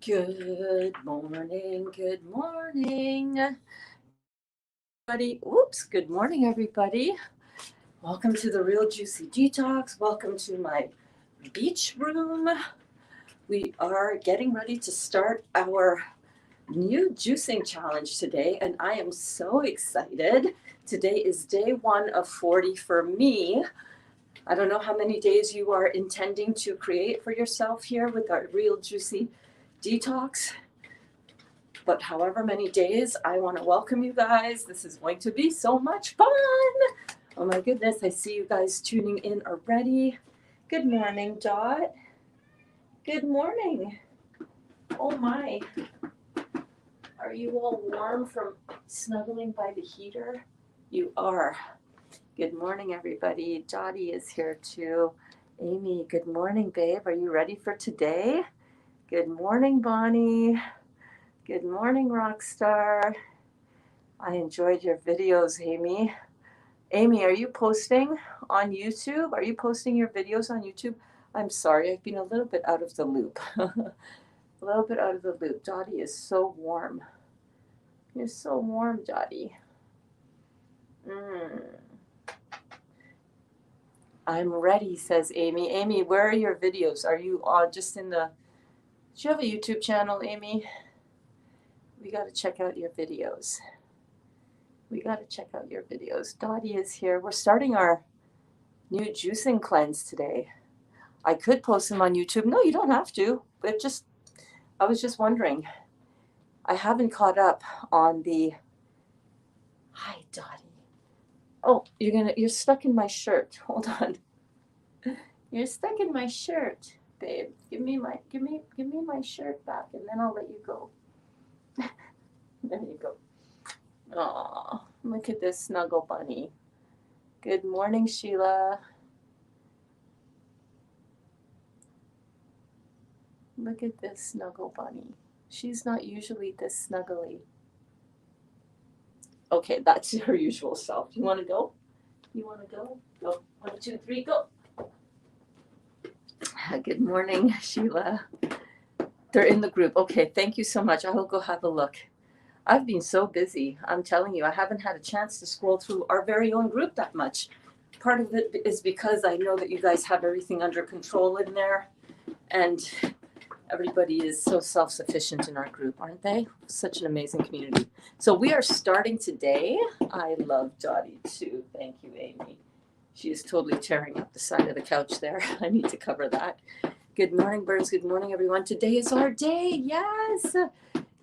Good morning, good morning, everybody. Oops, good morning, everybody. Welcome to the Real Juicy Detox. Welcome to my beach room. We are getting ready to start our new juicing challenge today, and I am so excited. Today is day 1 of 40 for me. I don't know how many days you are intending to create for yourself here with our Real Juicy Detox. But however many days, I want to welcome you guys. This is going to be so much fun. Oh my goodness, I see you guys tuning in already. Good morning, Dot. Good morning. Oh my. Are you all warm from snuggling by the heater? You are. Good morning, everybody. Dottie is here too. Amy, good morning, babe. Are you ready for today? Good morning, Bonnie. Good morning, Rockstar. I enjoyed your videos, Amy. Amy, are you posting on YouTube? Are you posting your videos on YouTube? I'm sorry, I've been a little bit out of the loop. A little bit out of the loop. Dottie is so warm. You're so warm, Dottie. I'm ready, says Amy. Amy, where are your videos? Are you just in the... Do you have a YouTube channel, Amy? We got to check out your videos. Dottie is here. We're starting our new juicing cleanse today. I could post them on YouTube. No, you don't have to. I was just wondering. I haven't caught up on the... Hi, Dottie. Oh, you're stuck in my shirt. Hold on. You're stuck in my shirt, babe. Give me my shirt back, and then I'll let you go. There you go. Aw, look at this snuggle bunny. Good morning, Sheila. Look at this snuggle bunny. She's not usually this snuggly. Okay, that's her usual self. You want to go? Go. 1, 2, 3, go. Good morning, Sheila. They're in the group. Okay, thank you so much. I will go have a look. I've been so busy. I'm telling you, I haven't had a chance to scroll through our very own group that much. Part of it is because I know that you guys have everything under control in there, and everybody is so self-sufficient in our group, aren't they? Such an amazing community. So we are starting today. I love Dottie too. Thank you, Amy. She is totally tearing up the side of the couch there. I need to cover that. Good morning, Berns. Good morning, everyone. Today is our day. Yes.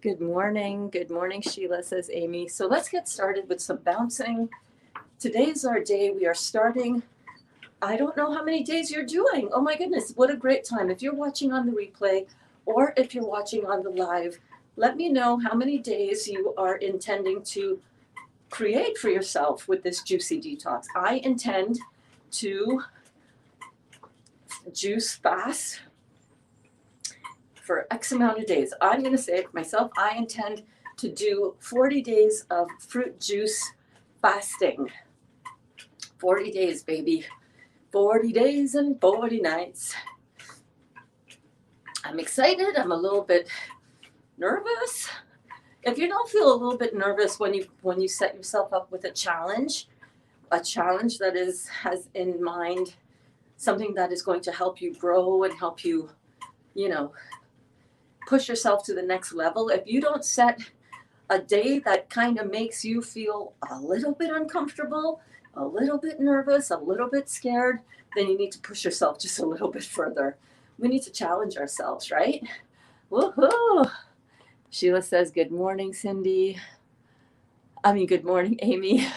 Good morning. Good morning, Sheila, says Amy. So let's get started with some bouncing. Today is our day. We are starting. I don't know how many days you're doing. Oh my goodness, what a great time. If you're watching on the replay or if you're watching on the live, let me know how many days you are intending to create for yourself with this juicy detox. I intend to juice fast for X amount of days. I'm going to say it myself. I intend to do 40 days of fruit juice fasting. 40 days, baby. 40 days and 40 nights. I'm excited. I'm a little bit nervous. If you don't feel a little bit nervous when you set yourself up with a challenge that has in mind something that is going to help you grow and help you, push yourself to the next level. If you don't set a day that kind of makes you feel a little bit uncomfortable, a little bit nervous, a little bit scared, then you need to push yourself just a little bit further. We need to challenge ourselves, right? Woohoo! Sheila says, good morning, Cindy. Good morning, Amy.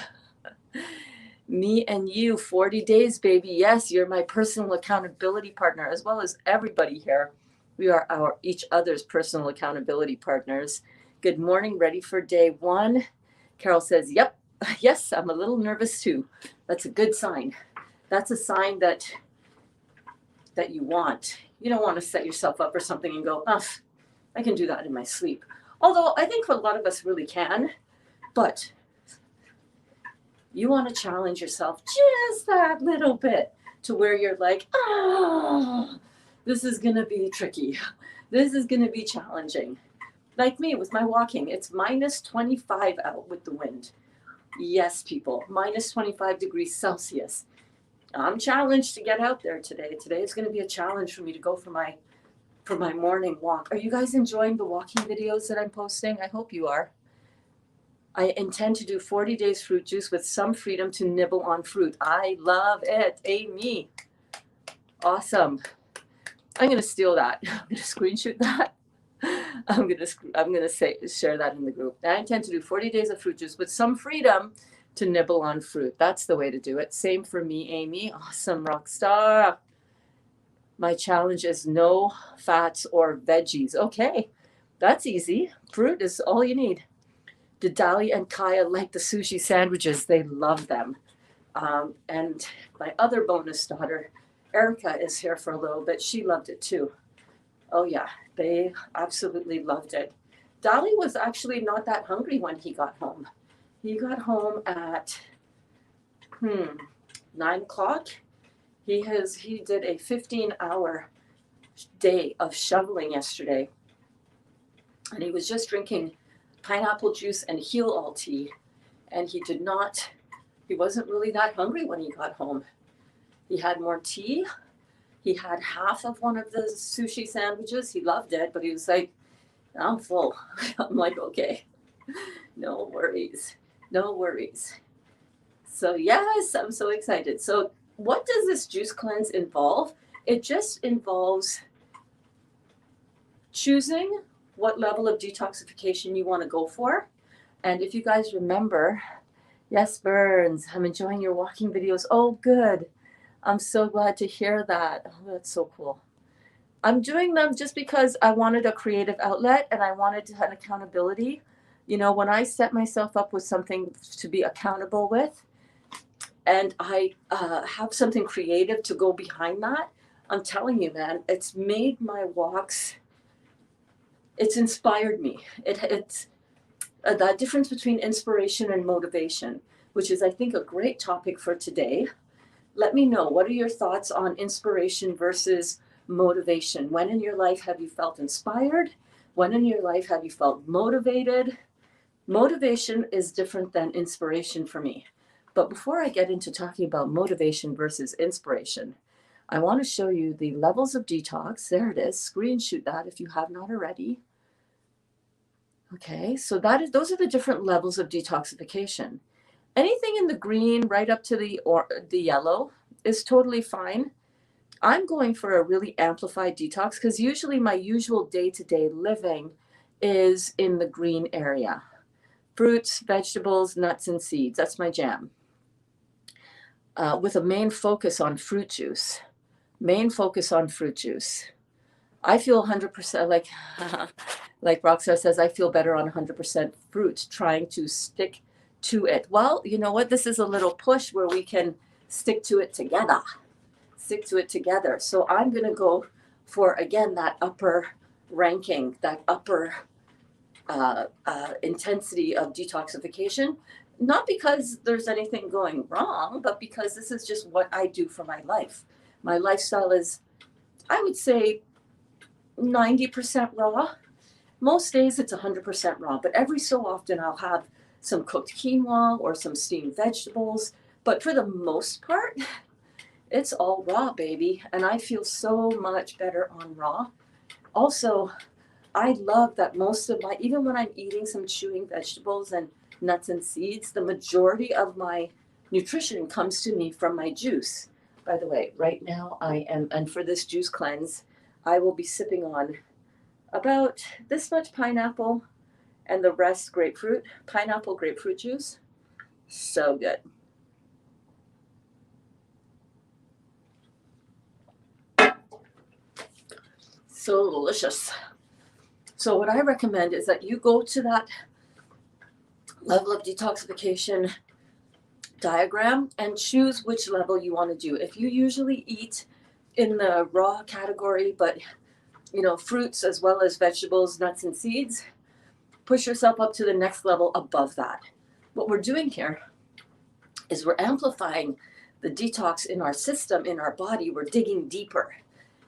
Me and you, 40 days, baby. Yes, you're my personal accountability partner, as well as everybody here. We are each other's personal accountability partners. Good morning, ready for day 1. Carol says, yep, yes, I'm a little nervous too. That's a good sign. That's a sign that you want. You don't want to set yourself up for something and go, oh, I can do that in my sleep. Although I think for a lot of us really can, but you want to challenge yourself just that little bit to where you're like, oh, This is going to be tricky. This is going to be challenging. Like me with my walking, it's minus 25 out with the wind. Yes, people, minus 25 degrees Celsius. I'm challenged to get out there today. Today is going to be a challenge for me to go for my morning walk. Are you guys enjoying the walking videos that I'm posting? I hope you are. I intend to do 40 days fruit juice with some freedom to nibble on fruit. I love it. Amy. Awesome. I'm going to steal that. I'm going to screenshot that. I'm going to share that in the group. I intend to do 40 days of fruit juice with some freedom to nibble on fruit. That's the way to do it. Same for me, Amy. Awesome, rock star. My challenge is no fats or veggies. Okay, that's easy. Fruit is all you need. Didali and Kaya like the sushi sandwiches. They love them. And my other bonus daughter, Erica, is here for a little bit. She loved it too. Oh yeah, they absolutely loved it. Dali was actually not that hungry when he got home. He got home at 9 o'clock. He did a 15-hour day of shoveling yesterday, and he was just drinking pineapple juice and heel all tea, and he wasn't really that hungry when he got home. He had more tea. He had half of one of the sushi sandwiches. He loved it, but he was like, I'm full. I'm like, okay, no worries. No worries. So yes, I'm so excited. So what does this juice cleanse involve? It just involves choosing what level of detoxification you want to go for. And if you guys remember, yes, Berns, I'm enjoying your walking videos. Oh, good. I'm so glad to hear that. Oh, that's so cool. I'm doing them just because I wanted a creative outlet and I wanted to have accountability. You know, when I set myself up with something to be accountable with, and I have something creative to go behind that, I'm telling you, man, it's made my walks, it's inspired me. It's that difference between inspiration and motivation, which is, I think, a great topic for today. Let me know, what are your thoughts on inspiration versus motivation? When in your life have you felt inspired? When in your life have you felt motivated? Motivation is different than inspiration for me. But before I get into talking about motivation versus inspiration, I want to show you the levels of detox. There it is. Screenshot that if you have not already. Okay, so those are the different levels of detoxification. Anything in the green right up to the yellow is totally fine. I'm going for a really amplified detox because usually my usual day-to-day living is in the green area. Fruits, vegetables, nuts, and seeds. That's my jam. With a main focus on fruit juice. Main focus on fruit juice. I feel 100% like Roxanne says, I feel better on 100% fruit, trying to stick to it. Well, you know what? This is a little push where we can stick to it together. Stick to it together. So I'm going to go for, again, that upper ranking, that upper intensity of detoxification. Not because there's anything going wrong, but because this is just what I do for my life. My lifestyle is, I would say, 90% raw. Most days it's 100% raw, but every so often I'll have some cooked quinoa or some steamed vegetables. But for the most part, it's all raw, baby. And I feel so much better on raw. Also, I love that most of even when I'm eating some chewing vegetables and nuts and seeds, the majority of my nutrition comes to me from my juice. By the way, right now and for this juice cleanse, I will be sipping on about this much pineapple and the rest grapefruit, pineapple grapefruit juice. So good. So delicious. So what I recommend is that you go to that level of detoxification diagram and choose which level you want to do. If you usually eat in the raw category, but fruits as well as vegetables, nuts and seeds, push yourself up to the next level above that. What we're doing here is we're amplifying the detox in our system, in our body. We're digging deeper.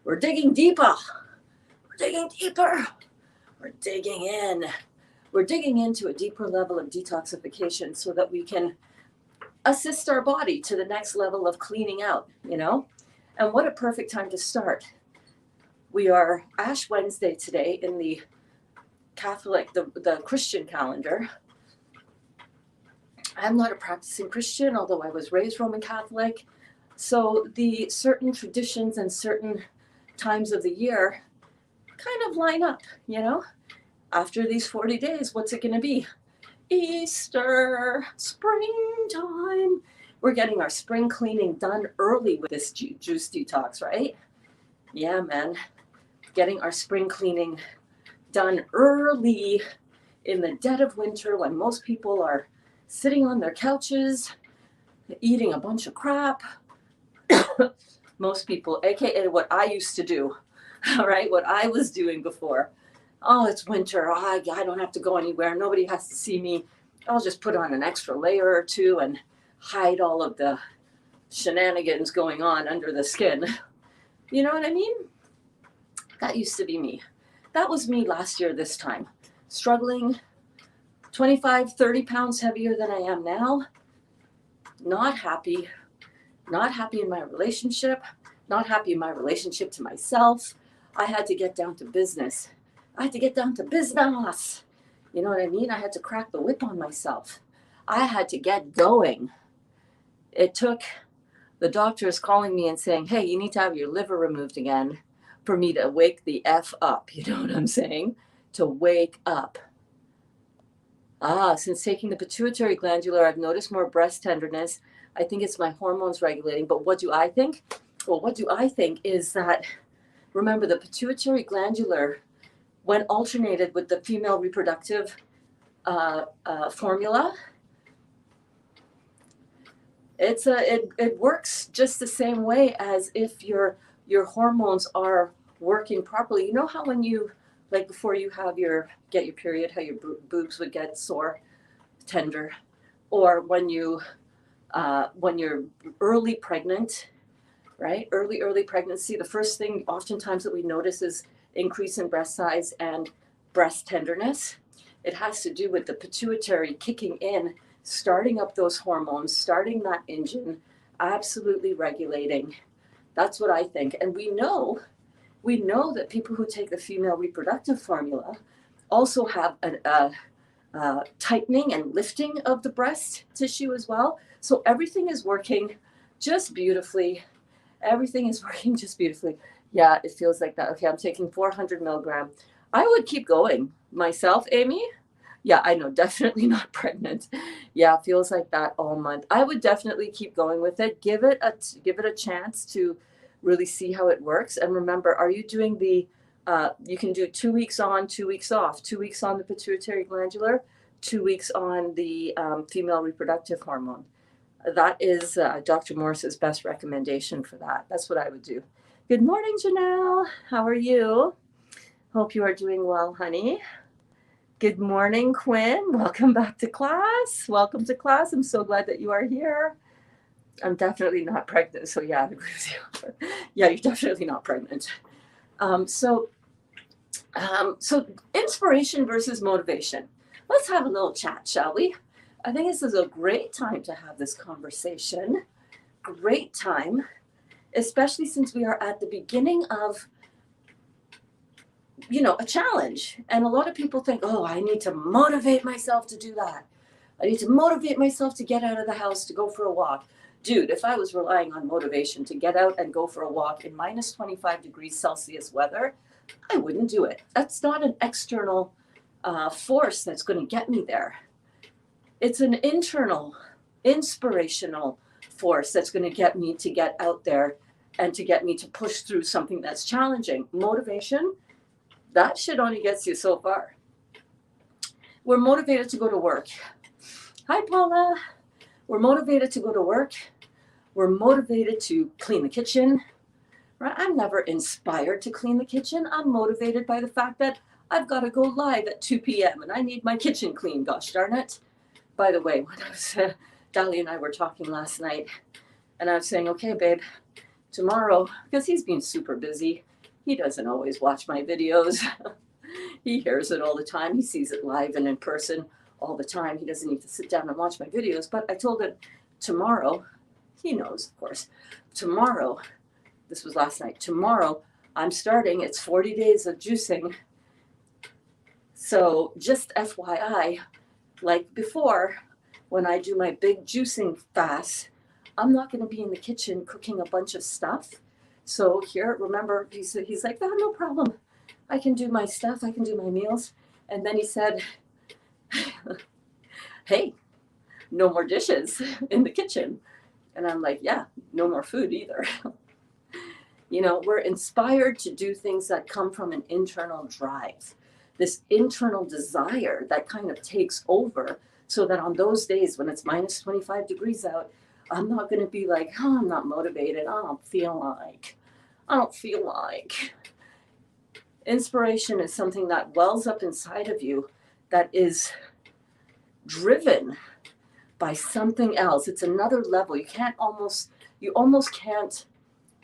We're digging deeper. We're digging deeper. We're digging in. We're digging into a deeper level of detoxification so that we can assist our body to the next level of cleaning out, you know? And what a perfect time to start. We are Ash Wednesday today in the Catholic, the Christian calendar. I'm not a practicing Christian, although I was raised Roman Catholic. So the certain traditions and certain times of the year kind of line up, you know? After these 40 days, what's it going to be? Easter, springtime. We're getting our spring cleaning done early with this juice detox, right? Yeah, man. Getting our spring cleaning done early in the dead of winter when most people are sitting on their couches, eating a bunch of crap. Most people, aka what I used to do, all right, what I was doing before. Oh, it's winter. Oh, I don't have to go anywhere. Nobody has to see me. I'll just put on an extra layer or two and hide all of the shenanigans going on under the skin. You know what I mean? That used to be me. That was me last year this time. Struggling, 25, 30 pounds heavier than I am now. Not happy. Not happy in my relationship. Not happy in my relationship to myself. I had to get down to business. I had to get down to business. You know what I mean? I had to crack the whip on myself. I had to get going. It took the doctors calling me and saying, hey, you need to have your liver removed again for me to wake the F up. You know what I'm saying? To wake up. Since taking the pituitary glandular, I've noticed more breast tenderness. I think it's my hormones regulating. But what do I think? Well, what do I think is that, remember, the pituitary glandular, when alternated with the female reproductive formula, it works just the same way as if your hormones are working properly. You know how when you, like before you get your period, how your boobs would get sore, tender, or when you're early pregnant, right? Early pregnancy, the first thing oftentimes that we notice is increase in breast size and breast tenderness. It has to do with the pituitary kicking in, starting up those hormones, starting that engine, absolutely regulating. That's what I think. And we know that people who take the female reproductive formula also have a tightening and lifting of the breast tissue as well. So everything is working just beautifully. Everything is working just beautifully. Yeah, it feels like that. Okay, I'm taking 400 milligram. I would keep going myself, Amy. Yeah, I know, definitely not pregnant. Yeah, it feels like that all month. I would definitely keep going with it. Give it a chance to really see how it works. And remember, are you doing you can do 2 weeks on, 2 weeks off, 2 weeks on the pituitary glandular, 2 weeks on the female reproductive hormone. That is Dr. Morris's best recommendation for that. That's what I would do. Good morning, Janelle. How are you? Hope you are doing well, honey. Good morning, Quinn. Welcome back to class. Welcome to class. I'm so glad that you are here. I'm definitely not pregnant, so yeah, I agree with you. Yeah, you're definitely not pregnant. So inspiration versus motivation. Let's have a little chat, shall we? I think this is a great time to have this conversation. Great time, especially since we are at the beginning of, a challenge. And a lot of people think, oh, I need to motivate myself to do that. I need to motivate myself to get out of the house, to go for a walk. Dude, if I was relying on motivation to get out and go for a walk in minus 25 degrees Celsius weather, I wouldn't do it. That's not an external force that's going to get me there. It's an internal, inspirational force that's going to get me to get out there and to get me to push through something that's challenging. Motivation, that shit only gets you so far. We're motivated to go to work. Hi, Paula. We're motivated to go to work. We're motivated to clean the kitchen. Right? I'm never inspired to clean the kitchen. I'm motivated by the fact that I've got to go live at 2 p.m. and I need my kitchen clean, gosh darn it. By the way, when I was, Dali and I were talking last night, and I was saying, okay, babe, tomorrow, because he's been super busy, He doesn't always watch my videos. He hears it all the time. He sees it live and in person all the time. He doesn't need to sit down and watch my videos. But I told him tomorrow, he knows, of course, tomorrow, this was last night, tomorrow I'm starting, it's 40 days of juicing. So just FYI, like before, when I do my big juicing fast, I'm not going to be in the kitchen cooking a bunch of stuff. So here, remember, he's like, oh, no problem. I can do my stuff. I can do my meals. And then he said, hey, no more dishes in the kitchen. And I'm like, yeah, no more food either. You know, we're inspired to do things that come from an internal drive, this internal desire that kind of takes over, so that on those days when it's minus 25 degrees out, I'm not going to be like, oh, I'm not motivated. I don't feel like. Inspiration is something that wells up inside of you that is driven by something else. It's another level. You almost can't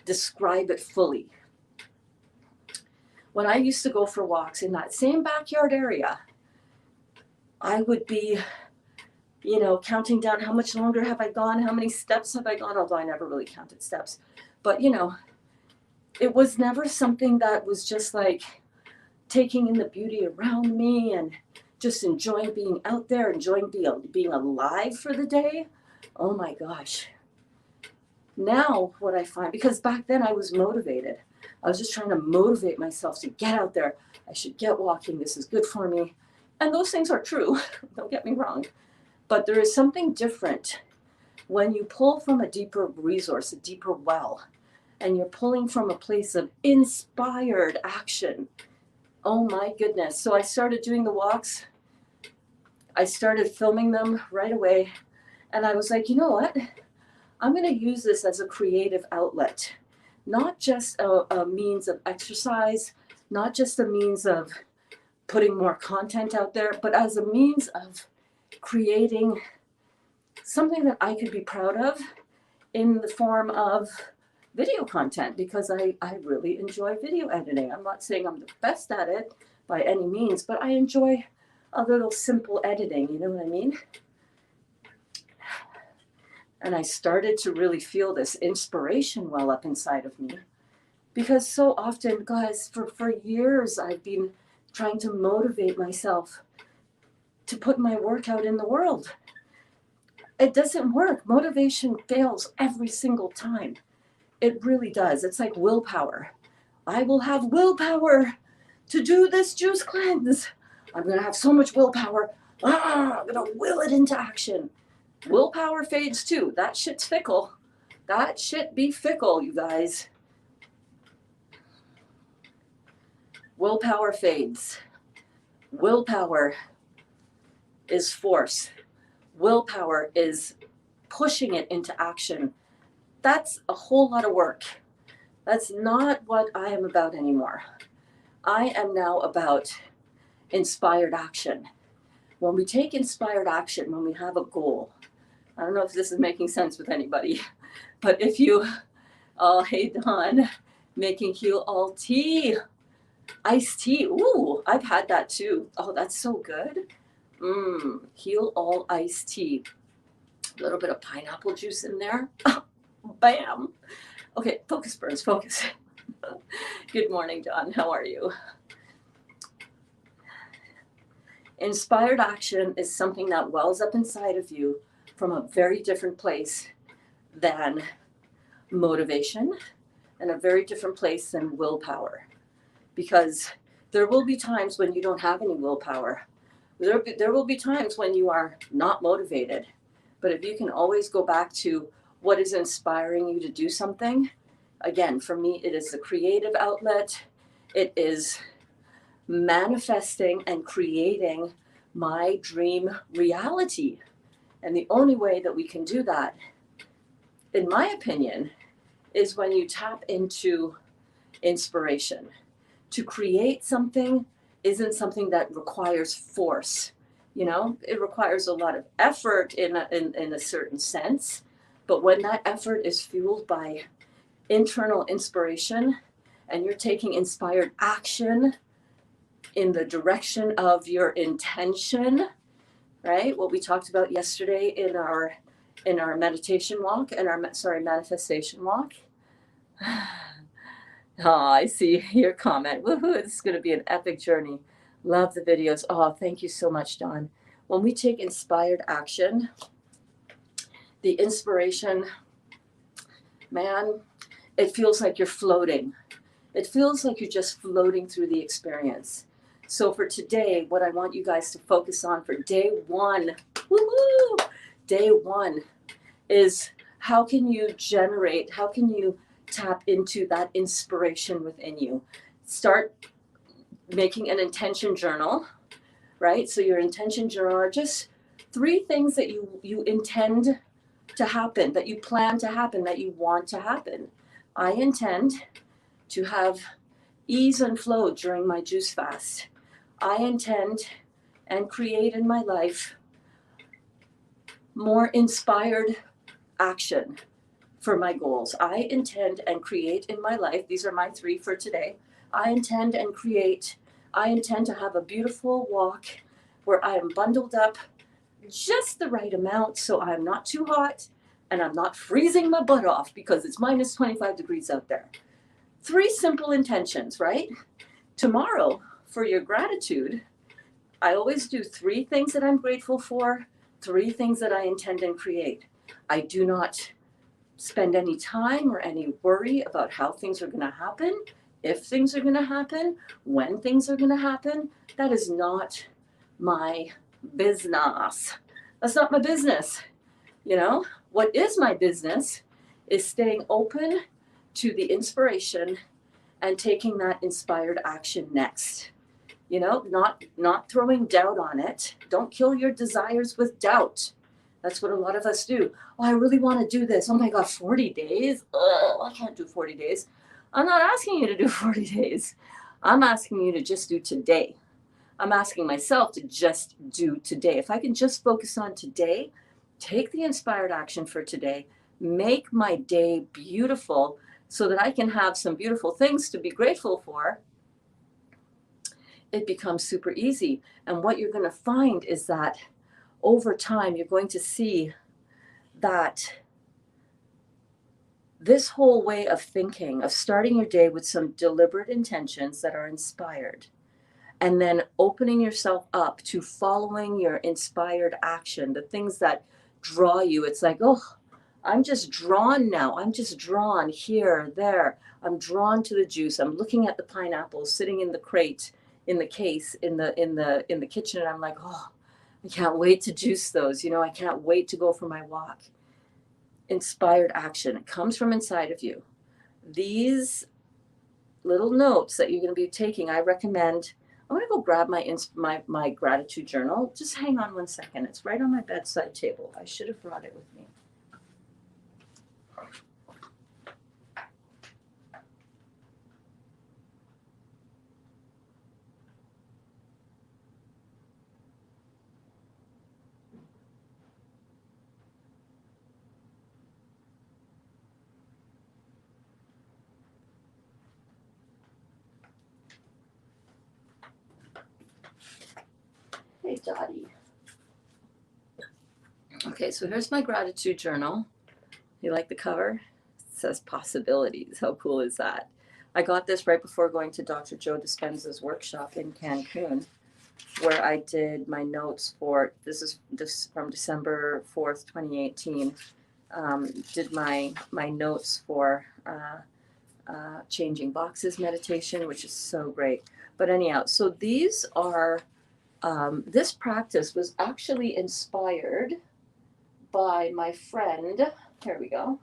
describe it fully. When I used to go for walks in that same backyard area, I would be, counting down how much longer have I gone, how many steps have I gone, although I never really counted steps. But, it was never something that was just like taking in the beauty around me and just enjoying being out there, enjoying being alive for the day. Oh my gosh. Now what I find, because back then I was motivated. I was just trying to motivate myself to get out there. I should get walking. This is good for me. And those things are true. Don't get me wrong. But there is something different when you pull from a deeper resource, a deeper well, and you're pulling from a place of inspired action. Oh my goodness. So I started doing the walks. I started filming them right away. And I was like, you know what? I'm going to use this as a creative outlet, not just a means of exercise, not just a means of putting more content out there, but as a means of creating something that I could be proud of in the form of video content, because I really enjoy video editing. I'm not saying I'm the best at it by any means, but I enjoy a little simple editing, you know what I mean? And I started to really feel this inspiration well up inside of me, because so often, guys, for years, I've been trying to motivate myself to put my work out in the world. It doesn't work. Motivation fails every single time. It really does. It's like willpower. I will have willpower to do this juice cleanse. I'm going to have so much willpower. I'm going to will it into action. Willpower fades too. That shit's fickle. That shit be fickle, you guys. Willpower fades. Willpower is force. Willpower is pushing it into action. That's a whole lot of work. That's not what I am about anymore. I am now about inspired action. When we take inspired action, when we have a goal, I don't know if this is making sense with anybody, but if you, oh, hey, Dawn, making heal all tea, iced tea. Ooh, I've had that too. Oh, that's so good. Heal all iced tea. A little bit of pineapple juice in there. Bam. Okay, focus, Berns, focus. Good morning, Dawn. How are you? Inspired action is something that wells up inside of you from a very different place than motivation, and a very different place than willpower. Because there will be times when you don't have any willpower. There will be times when you are not motivated. But if you can always go back to what is inspiring you to do something, again, for me, it is the creative outlet. It is manifesting and creating my dream reality. And the only way that we can do that, in my opinion, is when you tap into inspiration. To create something isn't something that requires force. It requires a lot of effort in a certain sense. But when that effort is fueled by internal inspiration and you're taking inspired action in the direction of your intention, right? What we talked about yesterday in our meditation walk and our manifestation walk. Oh, I see your comment. Woohoo, this is going to be an epic journey. Love the videos. Oh, thank you so much, Dawn. When we take inspired action, the inspiration, man, it feels like you're floating. It feels like you're just floating through the experience. So for today, what I want you guys to focus on for day one, woohoo, day one, is how can you tap into that inspiration within you? Start making an intention journal, right? So your intention journal are just 3 things that you intend to happen, that you plan to happen, that you want to happen. I intend to have ease and flow during my juice fast. I intend and create in my life more inspired action for my goals. I intend and create in my life, these are my 3 for today. I intend to have a beautiful walk where I am bundled up just the right amount so I'm not too hot and I'm not freezing my butt off because it's minus 25 degrees out there. 3 simple intentions, right? Tomorrow, for your gratitude, I always do 3 things that I'm grateful for, 3 things that I intend and create. I do not spend any time or any worry about how things are going to happen, if things are going to happen, when things are going to happen. That is not my business. That's not my business. You know, what is my business is staying open to the inspiration and taking that inspired action next. You know, not throwing doubt on it. Don't kill your desires with doubt. That's what a lot of us do. Oh, I really want to do this. Oh my God, 40 days? Ugh, I can't do 40 days. I'm not asking you to do 40 days. I'm asking you to just do today. I'm asking myself to just do today. If I can just focus on today, take the inspired action for today, make my day beautiful so that I can have some beautiful things to be grateful for, it becomes super easy. And what you're going to find is that over time, you're going to see that this whole way of thinking, of starting your day with some deliberate intentions that are inspired, and then opening yourself up to following your inspired action, the things that draw you. It's like, oh, I'm just drawn now. I'm just drawn here, there. I'm drawn to the juice. I'm looking at the pineapples sitting in the crate, in the case, in the kitchen, and I'm like, oh, I can't wait to juice those. You know, I can't wait to go for my walk. Inspired action. It comes from inside of you. These little notes that you're going to be taking, I recommend. I'm going to go grab my gratitude journal. Just hang on 1 second. It's right on my bedside table. I should have brought it with me. Hey, Dottie. Okay, so here's my gratitude journal. You like the cover? It says possibilities. How cool is that? I got this right before going to Dr. Joe Dispenza's workshop in Cancun, where I did my notes for, this is from December 4th, 2018, did my notes for changing boxes meditation, which is so great. But anyhow, so these are, this practice was actually inspired by my friend. Here we go.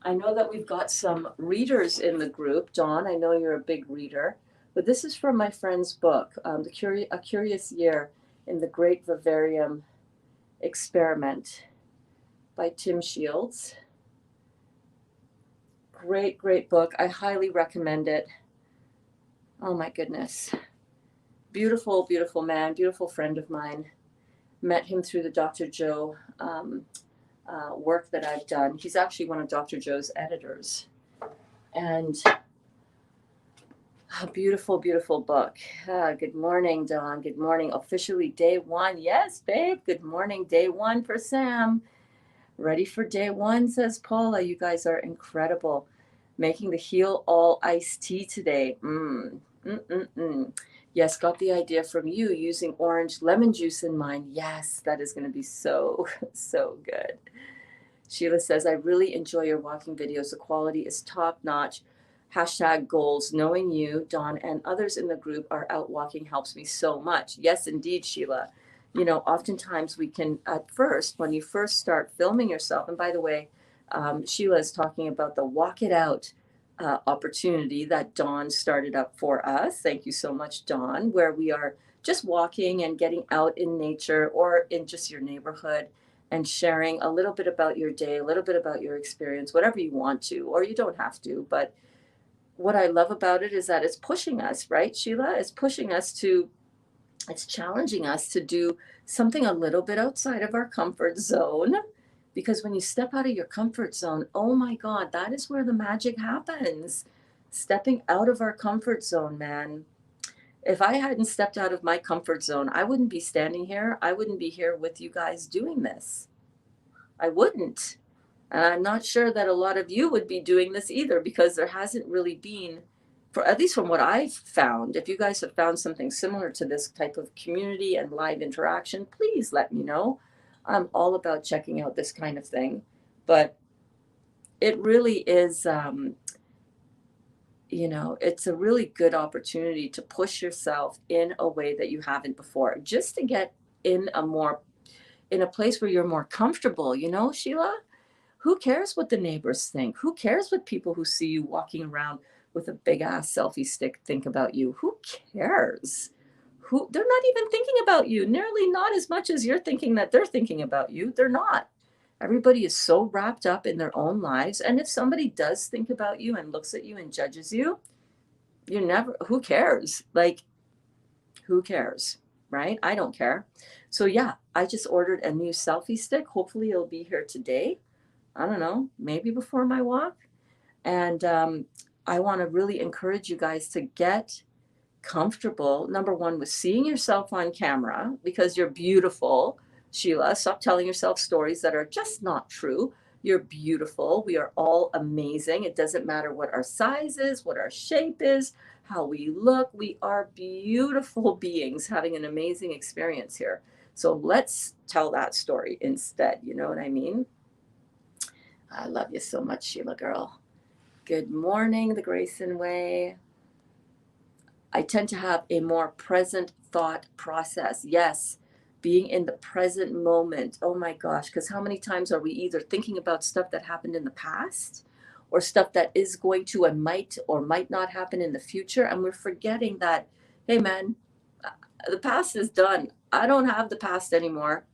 I know that we've got some readers in the group. Dawn, I know you're a big reader, but this is from my friend's book, A Curious Year in the Great Vivarium Experiment by Tim Shields. Great, great book. I highly recommend it. Oh my goodness. Beautiful, beautiful man, beautiful friend of mine. Met him through the Dr. Joe work that I've done. He's actually one of Dr. Joe's editors. And a beautiful, beautiful book. Good morning, Dawn. Good morning. Officially day one. Yes, babe. Good morning. Day one for Sam. Ready for day one, says Paula. You guys are incredible. Making the Heal All iced tea today. Yes, got the idea from you using orange lemon juice in mine. Yes, that is going to be so, so good. Sheila says, I really enjoy your walking videos. The quality is top notch. Hashtag goals. Knowing you, Dawn, and others in the group are out walking helps me so much. Yes, indeed, Sheila. You know, oftentimes we can, at first, when you first start filming yourself, and by the way, Sheila is talking about the Walk It Out opportunity that Dawn started up for us. Thank you so much, Dawn, where we are just walking and getting out in nature or in just your neighborhood and sharing a little bit about your day, a little bit about your experience, whatever you want to, or you don't have to. But what I love about it is that it's pushing us, right, Sheila? It's pushing us to, it's challenging us to do something a little bit outside of our comfort zone. Because when you step out of your comfort zone, oh my God, that is where the magic happens. Stepping out of our comfort zone, man. If I hadn't stepped out of my comfort zone, I wouldn't be standing here. I wouldn't be here with you guys doing this. I wouldn't. And I'm not sure that a lot of you would be doing this either, because there hasn't really been, for at least from what I've found, if you guys have found something similar to this type of community and live interaction, please let me know. I'm all about checking out this kind of thing. But it really is, you know, it's a really good opportunity to push yourself in a way that you haven't before, just to get in a place where you're more comfortable, you know, Sheila? Who cares what the neighbors think? Who cares what people who see you walking around with a big ass selfie stick think about you? Who cares? They're not even thinking about you, nearly not as much as you're thinking that they're thinking about you. They're not. Everybody is so wrapped up in their own lives. And if somebody does think about you and looks at you and judges you, who cares? Like, who cares? Right? I don't care. So yeah, I just ordered a new selfie stick. Hopefully it'll be here today. I don't know, maybe before my walk. And I want to really encourage you guys to get comfortable, number one, with seeing yourself on camera, because you're beautiful, Sheila. Stop telling yourself stories that are just not true. You're beautiful. We are all amazing. It doesn't matter what our size is, what our shape is, how we look. We are beautiful beings having an amazing experience here. So let's tell that story instead. You know what I mean? I love you so much, Sheila girl. Good morning, the Grayson Way. I tend to have a more present thought process. Yes, being in the present moment. Oh my gosh, because how many times are we either thinking about stuff that happened in the past or stuff that is going to and might or might not happen in the future, and we're forgetting that, hey man, the past is done. I don't have the past anymore.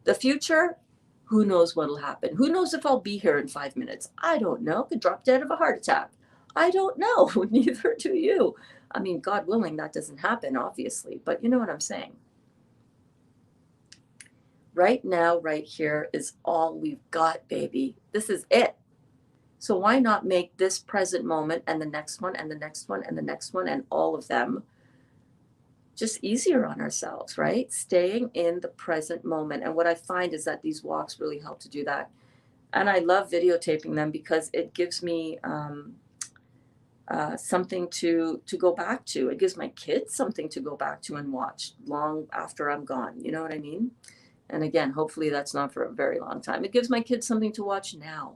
The future, who knows what'll happen? Who knows if I'll be here in 5 minutes? I don't know. Could drop dead of a heart attack. I don't know. Neither do you. I mean, God willing, that doesn't happen, obviously, but you know what I'm saying. Right now, right here is all we've got, baby. This is it. So why not make this present moment and the next one and the next one and the next one and all of them just easier on ourselves, right? Staying in the present moment. And what I find is that these walks really help to do that. And I love videotaping them because it gives me something to go back to. It gives my kids something to go back to and watch long after I'm gone. You know what I mean? And again, hopefully that's not for a very long time. It gives my kids something to watch now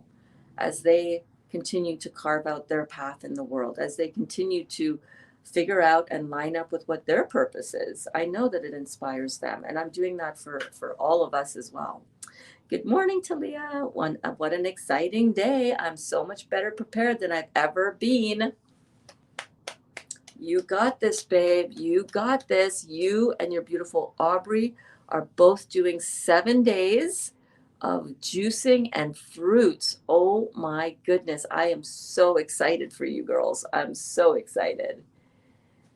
as they continue to carve out their path in the world, as they continue to figure out and line up with what their purpose is. I know that it inspires them, and I'm doing that for all of us as well. Good morning, Talia. What an exciting day. I'm so much better prepared than I've ever been. You got this, babe. You got this. You and your beautiful Aubrey are both doing 7 days of juicing and fruits. Oh my goodness. I am so excited for you girls. I'm so excited.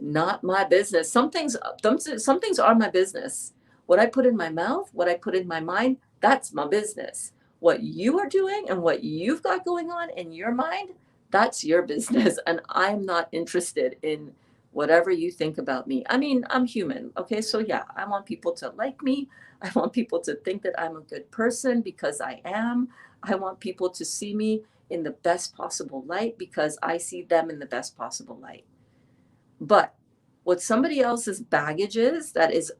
Not my business. Some things are my business. What I put in my mouth, what I put in my mind, that's my business. What you are doing and what you've got going on in your mind, that's your business. And I'm not interested in whatever you think about me. I mean, I'm human. Okay. So yeah, I want people to like me. I want people to think that I'm a good person because I am. I want people to see me in the best possible light because I see them in the best possible light. But what somebody else's baggage is that is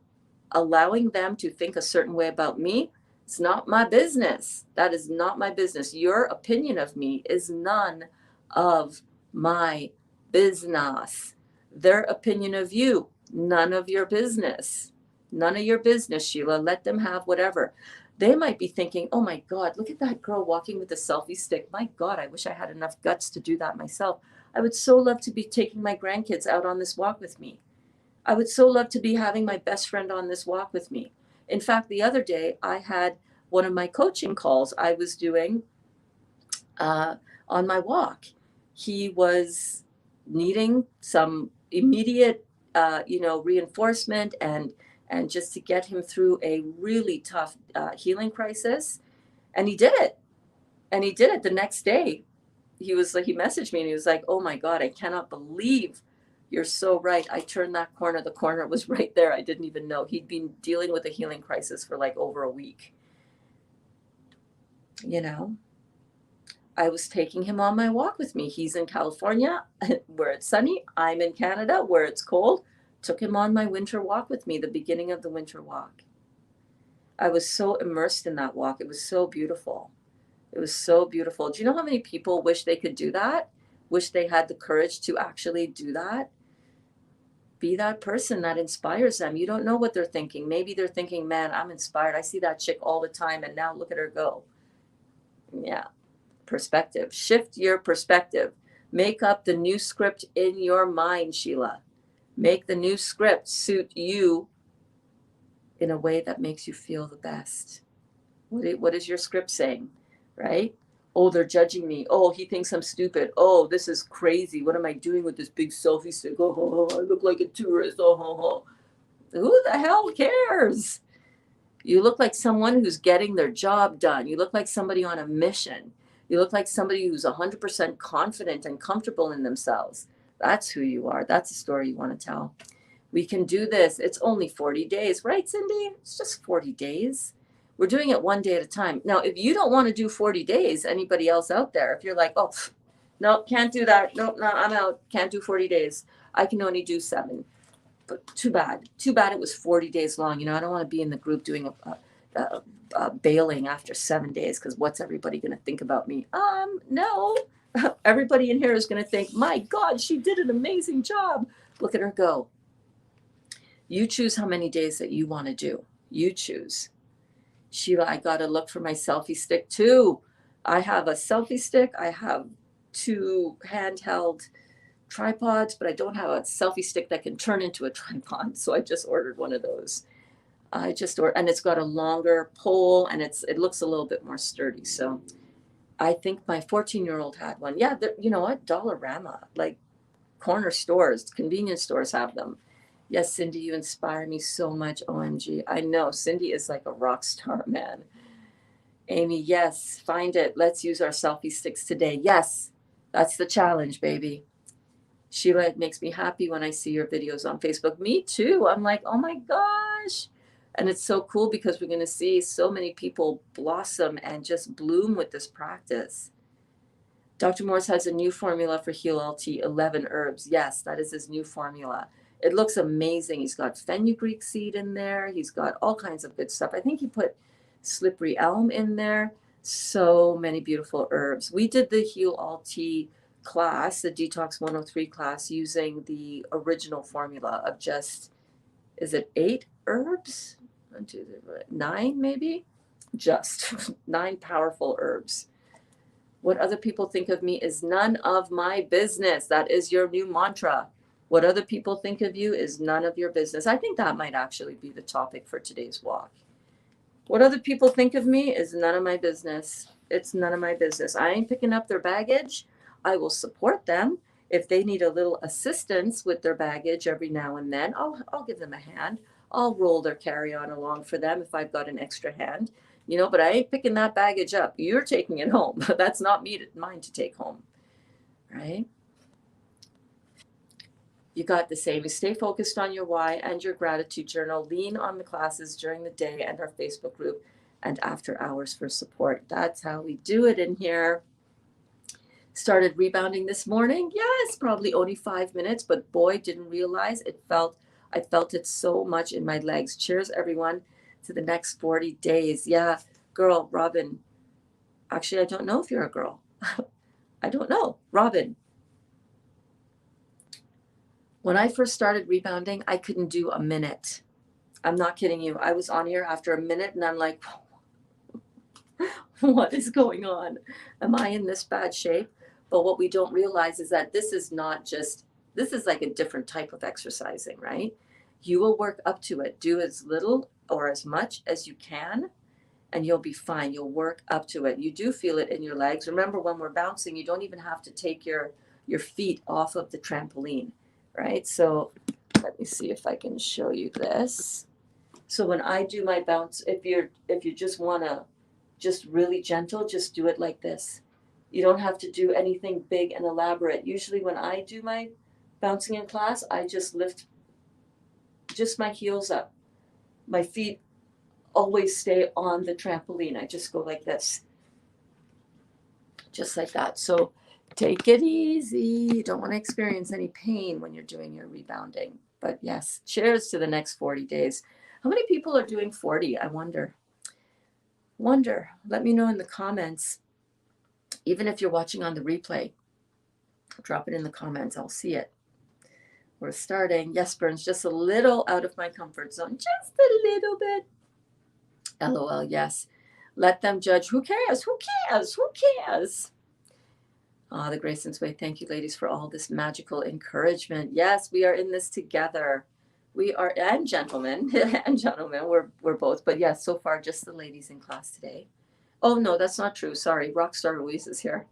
allowing them to think a certain way about me, it's not my business. That is not my business. Your opinion of me is none of my business. Their opinion of you, none of your business. None of your business, Sheila. Let them have whatever. They might be thinking, oh my God, look at that girl walking with a selfie stick. My God, I wish I had enough guts to do that myself. I would so love to be taking my grandkids out on this walk with me. I would so love to be having my best friend on this walk with me. In fact, the other day I had one of my coaching calls I was doing on my walk. He was needing some immediate, reinforcement and just to get him through a really tough healing crisis, and he did it. And he did it the next day. He was like, he messaged me and he was like, oh my God, I cannot believe you're so right. I turned that corner. The corner was right there. I didn't even know. He'd been dealing with a healing crisis for like over a week. You know, I was taking him on my walk with me. He's in California where it's sunny. I'm in Canada where it's cold. Took him on my winter walk with me, the beginning of the winter walk. I was so immersed in that walk. It was so beautiful. It was so beautiful. Do you know how many people wish they could do that? Wish they had the courage to actually do that? Be that person that inspires them. You don't know what they're thinking. Maybe they're thinking, man, I'm inspired. I see that chick all the time and now look at her go. Yeah. Perspective. Shift your perspective. Make up the new script in your mind, Sheila. Make the new script suit you in a way that makes you feel the best. What is your script saying, right? Oh, they're judging me. Oh, he thinks I'm stupid. Oh, this is crazy. What am I doing with this big selfie stick? Oh, I look like a tourist. Oh. Who the hell cares? You look like someone who's getting their job done. You look like somebody on a mission. You look like somebody who's 100% confident and comfortable in themselves. That's who you are. That's the story you want to tell. We can do this. It's only 40 days, right, Cindy? It's just 40 days. We're doing it one day at a time. Now, if you don't want to do 40 days, anybody else out there, if you're like, oh, no, can't do that. No, I'm out. Can't do 40 days. I can only do 7. But too bad. Too bad it was 40 days long. You know, I don't want to be in the group doing a bailing after 7 days because what's everybody going to think about me? No. Everybody in here is going to think, my God, she did an amazing job. Look at her go. You choose how many days that you want to do. You choose. Sheila, I got to look for my selfie stick too. I have a selfie stick. I have 2 handheld tripods, but I don't have a selfie stick that can turn into a tripod. So I just ordered one of those. And it's got a longer pole and it looks a little bit more sturdy. So I think my 14-year-old had one. Yeah, you know what? Dollarama, like corner stores, convenience stores have them. Yes, Cindy, you inspire me so much. OMG. I know. Cindy is like a rock star, man. Amy, yes, find it. Let's use our selfie sticks today. Yes, that's the challenge, baby. Sheila, it makes me happy when I see your videos on Facebook. Me too. I'm like, oh my gosh. And it's so cool because we're going to see so many people blossom and just bloom with this practice. Dr. Morse has a new formula for Heal LT, 11 herbs. Yes, that is his new formula. It looks amazing. He's got fenugreek seed in there. He's got all kinds of good stuff. I think he put slippery elm in there. So many beautiful herbs. We did the Heal LT class, the Detox 103 class, using the original formula of just, is it 8 herbs? 1, 2, 3, 9 maybe? Just 9 powerful herbs. What other people think of me is none of my business. That is your new mantra. What other people think of you is none of your business. I think that might actually be the topic for today's walk. What other people think of me is none of my business. It's none of my business. I ain't picking up their baggage. I will support them. If they need a little assistance with their baggage every now and then, I'll give them a hand. I'll roll their carry-on along for them if I've got an extra hand. but I ain't picking that baggage up. You're taking it home. That's not mine to take home, right? You got the same. You stay focused on your why and your gratitude journal. Lean on the classes during the day and our Facebook group and after hours for support. That's how we do it in here. Started rebounding this morning. Yes, probably only 5 minutes, but boy, didn't realize I felt it so much in my legs. Cheers, everyone, to the next 40 days. Yeah, girl, Robin. Actually, I don't know if you're a girl. I don't know. Robin, when I first started rebounding, I couldn't do a minute. I'm not kidding you. I was on here after a minute and I'm like, what is going on? Am I in this bad shape? But what we don't realize is that this is like a different type of exercising, right? You will work up to it. Do as little or as much as you can, and you'll be fine. You'll work up to it. You do feel it in your legs. Remember, when we're bouncing, you don't even have to take your feet off of the trampoline, right? So let me see if I can show you this. So when I do my bounce, if you just want to just really gentle, just do it like this. You don't have to do anything big and elaborate. Usually when I do my bouncing in class, I just lift just my heels up. My feet always stay on the trampoline. I just go like this, just like that. So take it easy. You don't want to experience any pain when you're doing your rebounding. But yes, cheers to the next 40 days. How many people are doing 40? I wonder. Let me know in the comments. Even if you're watching on the replay, drop it in the comments. I'll see it. We're starting. Yes, Berns, just a little out of my comfort zone. Just a little bit. LOL, yes. Let them judge. Who cares? Who cares? Who cares? Ah, the Grayson's Way. Thank you, ladies, for all this magical encouragement. Yes, we are in this together. We are, and gentlemen, we're both. But yes, so far, just the ladies in class today. Oh, no, that's not true. Sorry, Rockstar Louise is here.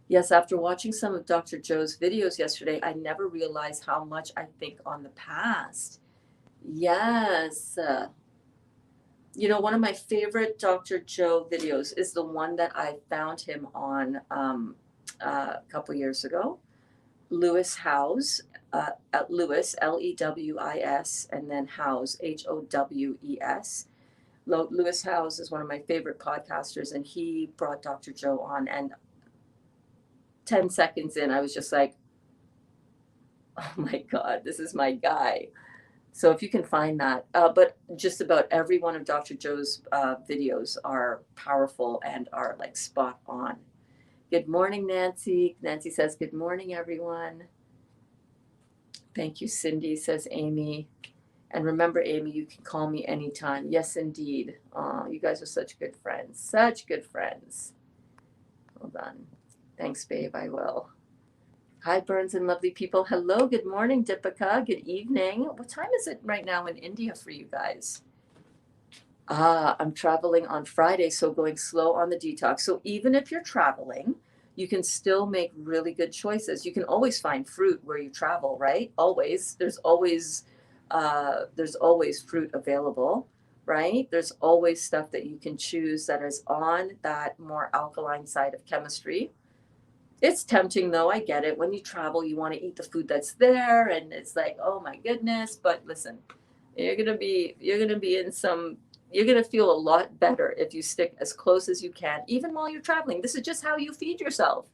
Yes, after watching some of Dr. Joe's videos yesterday, I never realized how much I think on the past. Yes. One of my favorite Dr. Joe videos is the one that I found him on a couple years ago. Lewis Howes, Lewis, Lewis, and then Howes, Howes. Lewis Howes is one of my favorite podcasters, and he brought Dr. Joe on, and 10 seconds in, I was just like, oh my God, this is my guy. So if you can find that, but just about every one of Dr. Joe's videos are powerful and are like spot on. Good morning, Nancy. Nancy says, good morning, everyone. Thank you, Cindy, says Amy. And remember, Amy, you can call me anytime. Yes, indeed. You guys are such good friends. Such good friends. Hold on. Thanks, babe. I will. Hi, Berns and lovely people. Hello. Good morning, Deepika. Good evening. What time is it right now in India for you guys? I'm traveling on Friday, so going slow on the detox. So even if you're traveling, you can still make really good choices. You can always find fruit where you travel, right? Always. There's always fruit available, right? There's always stuff that you can choose that is on that more alkaline side of chemistry. It's tempting though, I get it. When you travel, you want to eat the food that's there, and it's like, oh my goodness. But listen, you're gonna feel a lot better if you stick as close as you can, even while you're traveling. This is just how you feed yourself,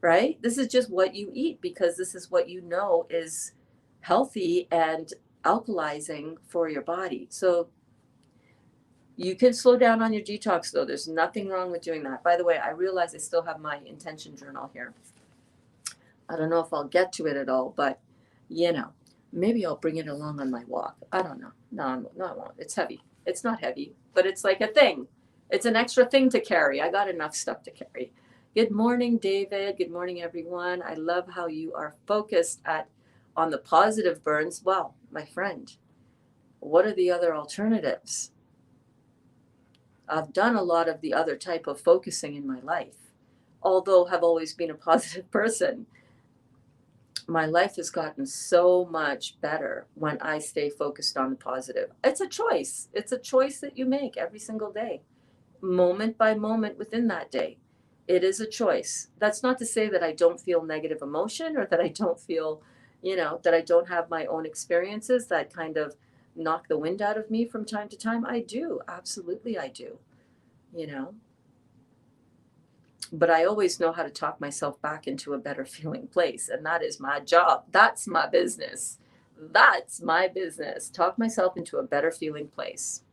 right? This is just what you eat, because this is what you know is healthy and alkalizing for your body. So you can slow down on your detox though. There's nothing wrong with doing that. By the way, I realize I still have my intention journal here. I don't know if I'll get to it at all, but maybe I'll bring it along on my walk. I don't know. No, I won't. It's heavy. It's not heavy, but it's like a thing. It's an extra thing to carry. I got enough stuff to carry. Good morning, David. Good morning, everyone. I love how you are focused on the positive, Berns. Well, my friend, what are the other alternatives? I've done a lot of the other type of focusing in my life, although have always been a positive person. My life has gotten so much better when I stay focused on the positive. It's a choice. It's a choice that you make every single day. moment by moment within that day. It is a choice. That's not to say that I don't feel negative emotion or that I don't feel, that I don't have my own experiences that kind of knock the wind out of me from time to time. I do. Absolutely, I do. You know, but I always know how to talk myself back into a better feeling place. And that is my job. That's my business. That's my business. Talk myself into a better feeling place.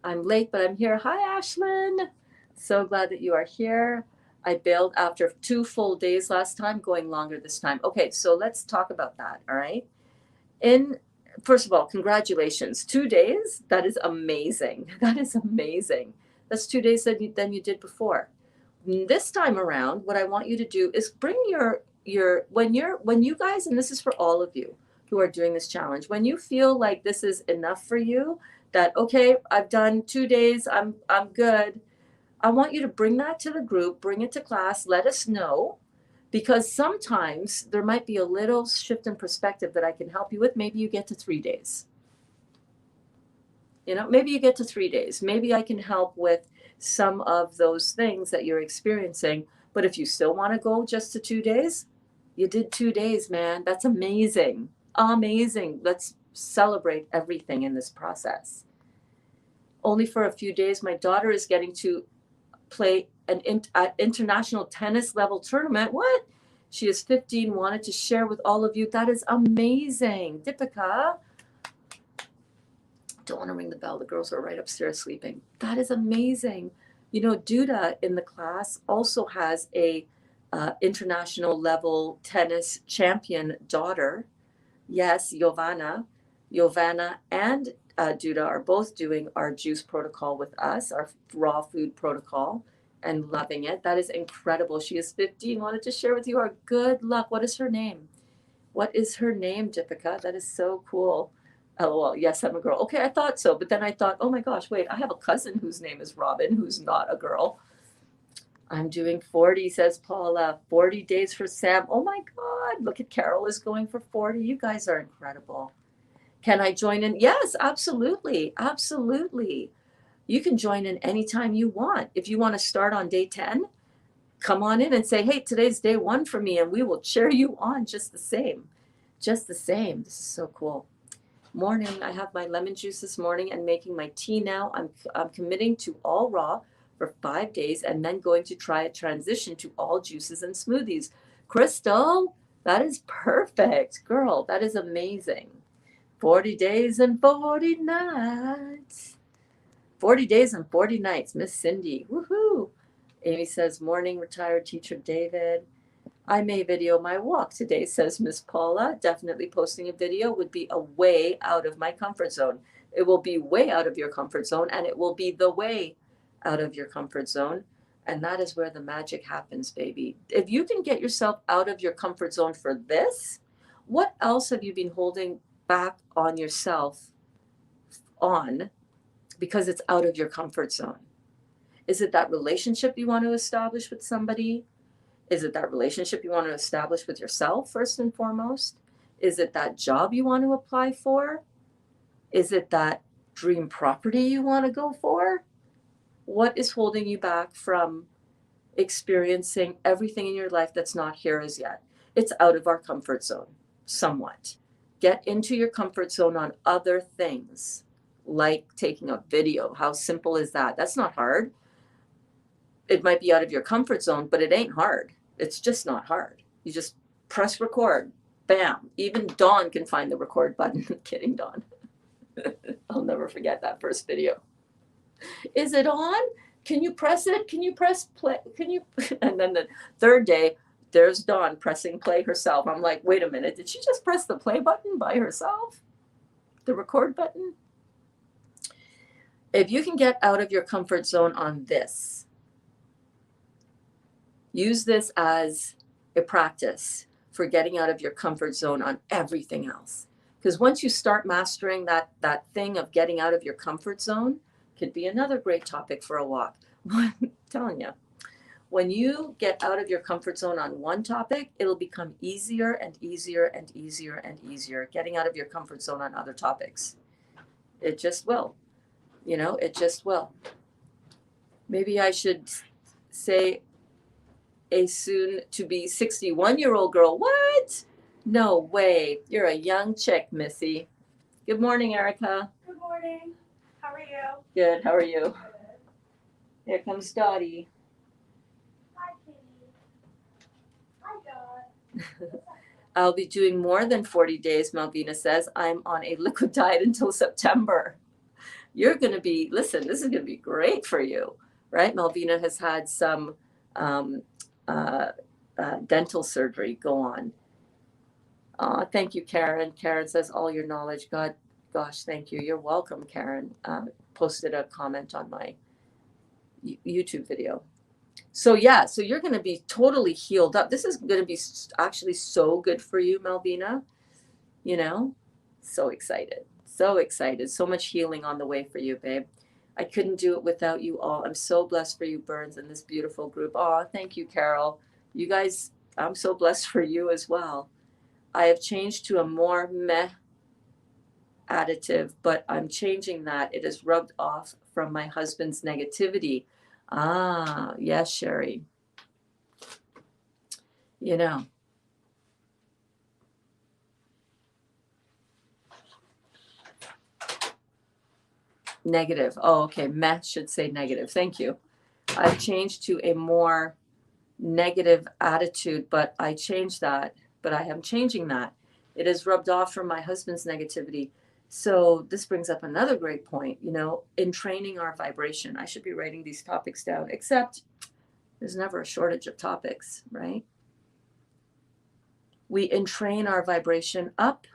I'm late, but I'm here. Hi, Ashlyn. So glad that you are here. I bailed after 2 full days last time, going longer this time. Okay, so let's talk about that. All right. In First of all, congratulations. 2 days. That is amazing. That is amazing. That's 2 days than you did before. This time around, what I want you to do is bring your when you guys, and this is for all of you who are doing this challenge, when you feel like this is enough for you, that okay, I've done 2 days, I'm good. I want you to bring that to the group, bring it to class, let us know, because sometimes there might be a little shift in perspective that I can help you with. Maybe you get to 3 days. Maybe you get to 3 days. Maybe I can help with some of those things that you're experiencing. But if you still want to go just to 2 days, you did 2 days, man. That's amazing. Amazing. Let's celebrate everything in this process. Only for a few days, my daughter is getting to play an international tennis level tournament. What? She is 15, wanted to share with all of you. That is amazing. Deepika. Don't want to ring the bell. The girls are right upstairs sleeping. That is amazing. Duda in the class also has a international level tennis champion daughter. Yes, Giovanna and Duda are both doing our juice protocol with us, our raw food protocol, and loving it. That is incredible. She is 15. Wanted to share with you our good luck. What is her name? What is her name, Deepika? That is so cool. LOL. Yes, I'm a girl. Okay, I thought so. But then I thought, oh my gosh, wait, I have a cousin whose name is Robin, who's not a girl. I'm doing 40, says Paula. 40 days for Sam. Oh my God. Look at Carol is going for 40. You guys are incredible. Can I join in? Yes, absolutely. Absolutely. You can join in anytime you want. If you want to start on day 10, come on in and say, hey, today's day 1 for me, and we will cheer you on just the same. Just the same. This is so cool. Morning. I have my lemon juice this morning and making my tea now. I'm committing to all raw for 5 days and then going to try a transition to all juices and smoothies. Crystal, that is perfect. Girl, that is amazing. 40 days and 40 nights. 40 days and 40 nights. Miss Cindy. Woohoo. Amy says, morning, retired teacher David. I may video my walk today, says Miss Paula. Definitely posting a video would be a way out of my comfort zone. It will be way out of your comfort zone, and it will be the way out of your comfort zone. And that is where the magic happens, baby. If you can get yourself out of your comfort zone for this, what else have you been holding back on yourself on because it's out of your comfort zone? Is it that relationship you want to establish with somebody? Is it that relationship you want to establish with yourself first and foremost? Is it that job you want to apply for? Is it that dream property you want to go for? What is holding you back from experiencing everything in your life that's not here as yet? It's out of our comfort zone, somewhat. Get into your comfort zone on other things, like taking a video. How simple is that? That's not hard. It might be out of your comfort zone, but it ain't hard. It's just not hard. You just press record. Bam. Even Dawn can find the record button. Kidding, Dawn. I'll never forget that first video. Is it on? Can you press it? Can you press play? Can you? And then the third day, there's Dawn pressing play herself. I'm like, wait a minute. Did she just press the play button by herself? The record button? If you can get out of your comfort zone on this, use this as a practice for getting out of your comfort zone on everything else. Because once you start mastering that thing of getting out of your comfort zone, could be another great topic for a walk. I'm telling you, when you get out of your comfort zone on one topic, it'll become easier and easier and easier and easier getting out of your comfort zone on other topics. It just will. It just will. Maybe I should say a soon to be 61-year-old girl. What? No way. You're a young chick, Missy. Good morning, Erica. Good morning. How are you? Good. How are you? Here comes Dottie. Hi, Katie. Hi, God. I'll be doing more than 40 days, Malvina says. I'm on a liquid diet until September. You're going to be, listen, this is going to be great for you, right? Malvina has had some uh, dental surgery go on. Thank you, Karen. Karen says, all your knowledge. God, gosh, thank you. You're welcome, Karen. Posted a comment on my YouTube video. So yeah, so you're going to be totally healed up. This is going to be actually so good for you, Malvina. You know, so excited, so excited. So much healing on the way for you, babe. I couldn't do it without you all. I'm so blessed for you, Berns, and this beautiful group. Oh, thank you, Carol. You guys, I'm so blessed for you as well. I have changed to a more meh additive, but I'm changing that. It is rubbed off from my husband's negativity. Ah, yes, Sherry. You know, negative. Oh, okay. Meh should say negative. Thank you. I've changed to a more negative attitude, but I changed that, but I am changing that. It is rubbed off from my husband's negativity. So this brings up another great point, you know, in training our vibration. I should be writing these topics down, except there's never a shortage of topics, right? We entrain our vibration up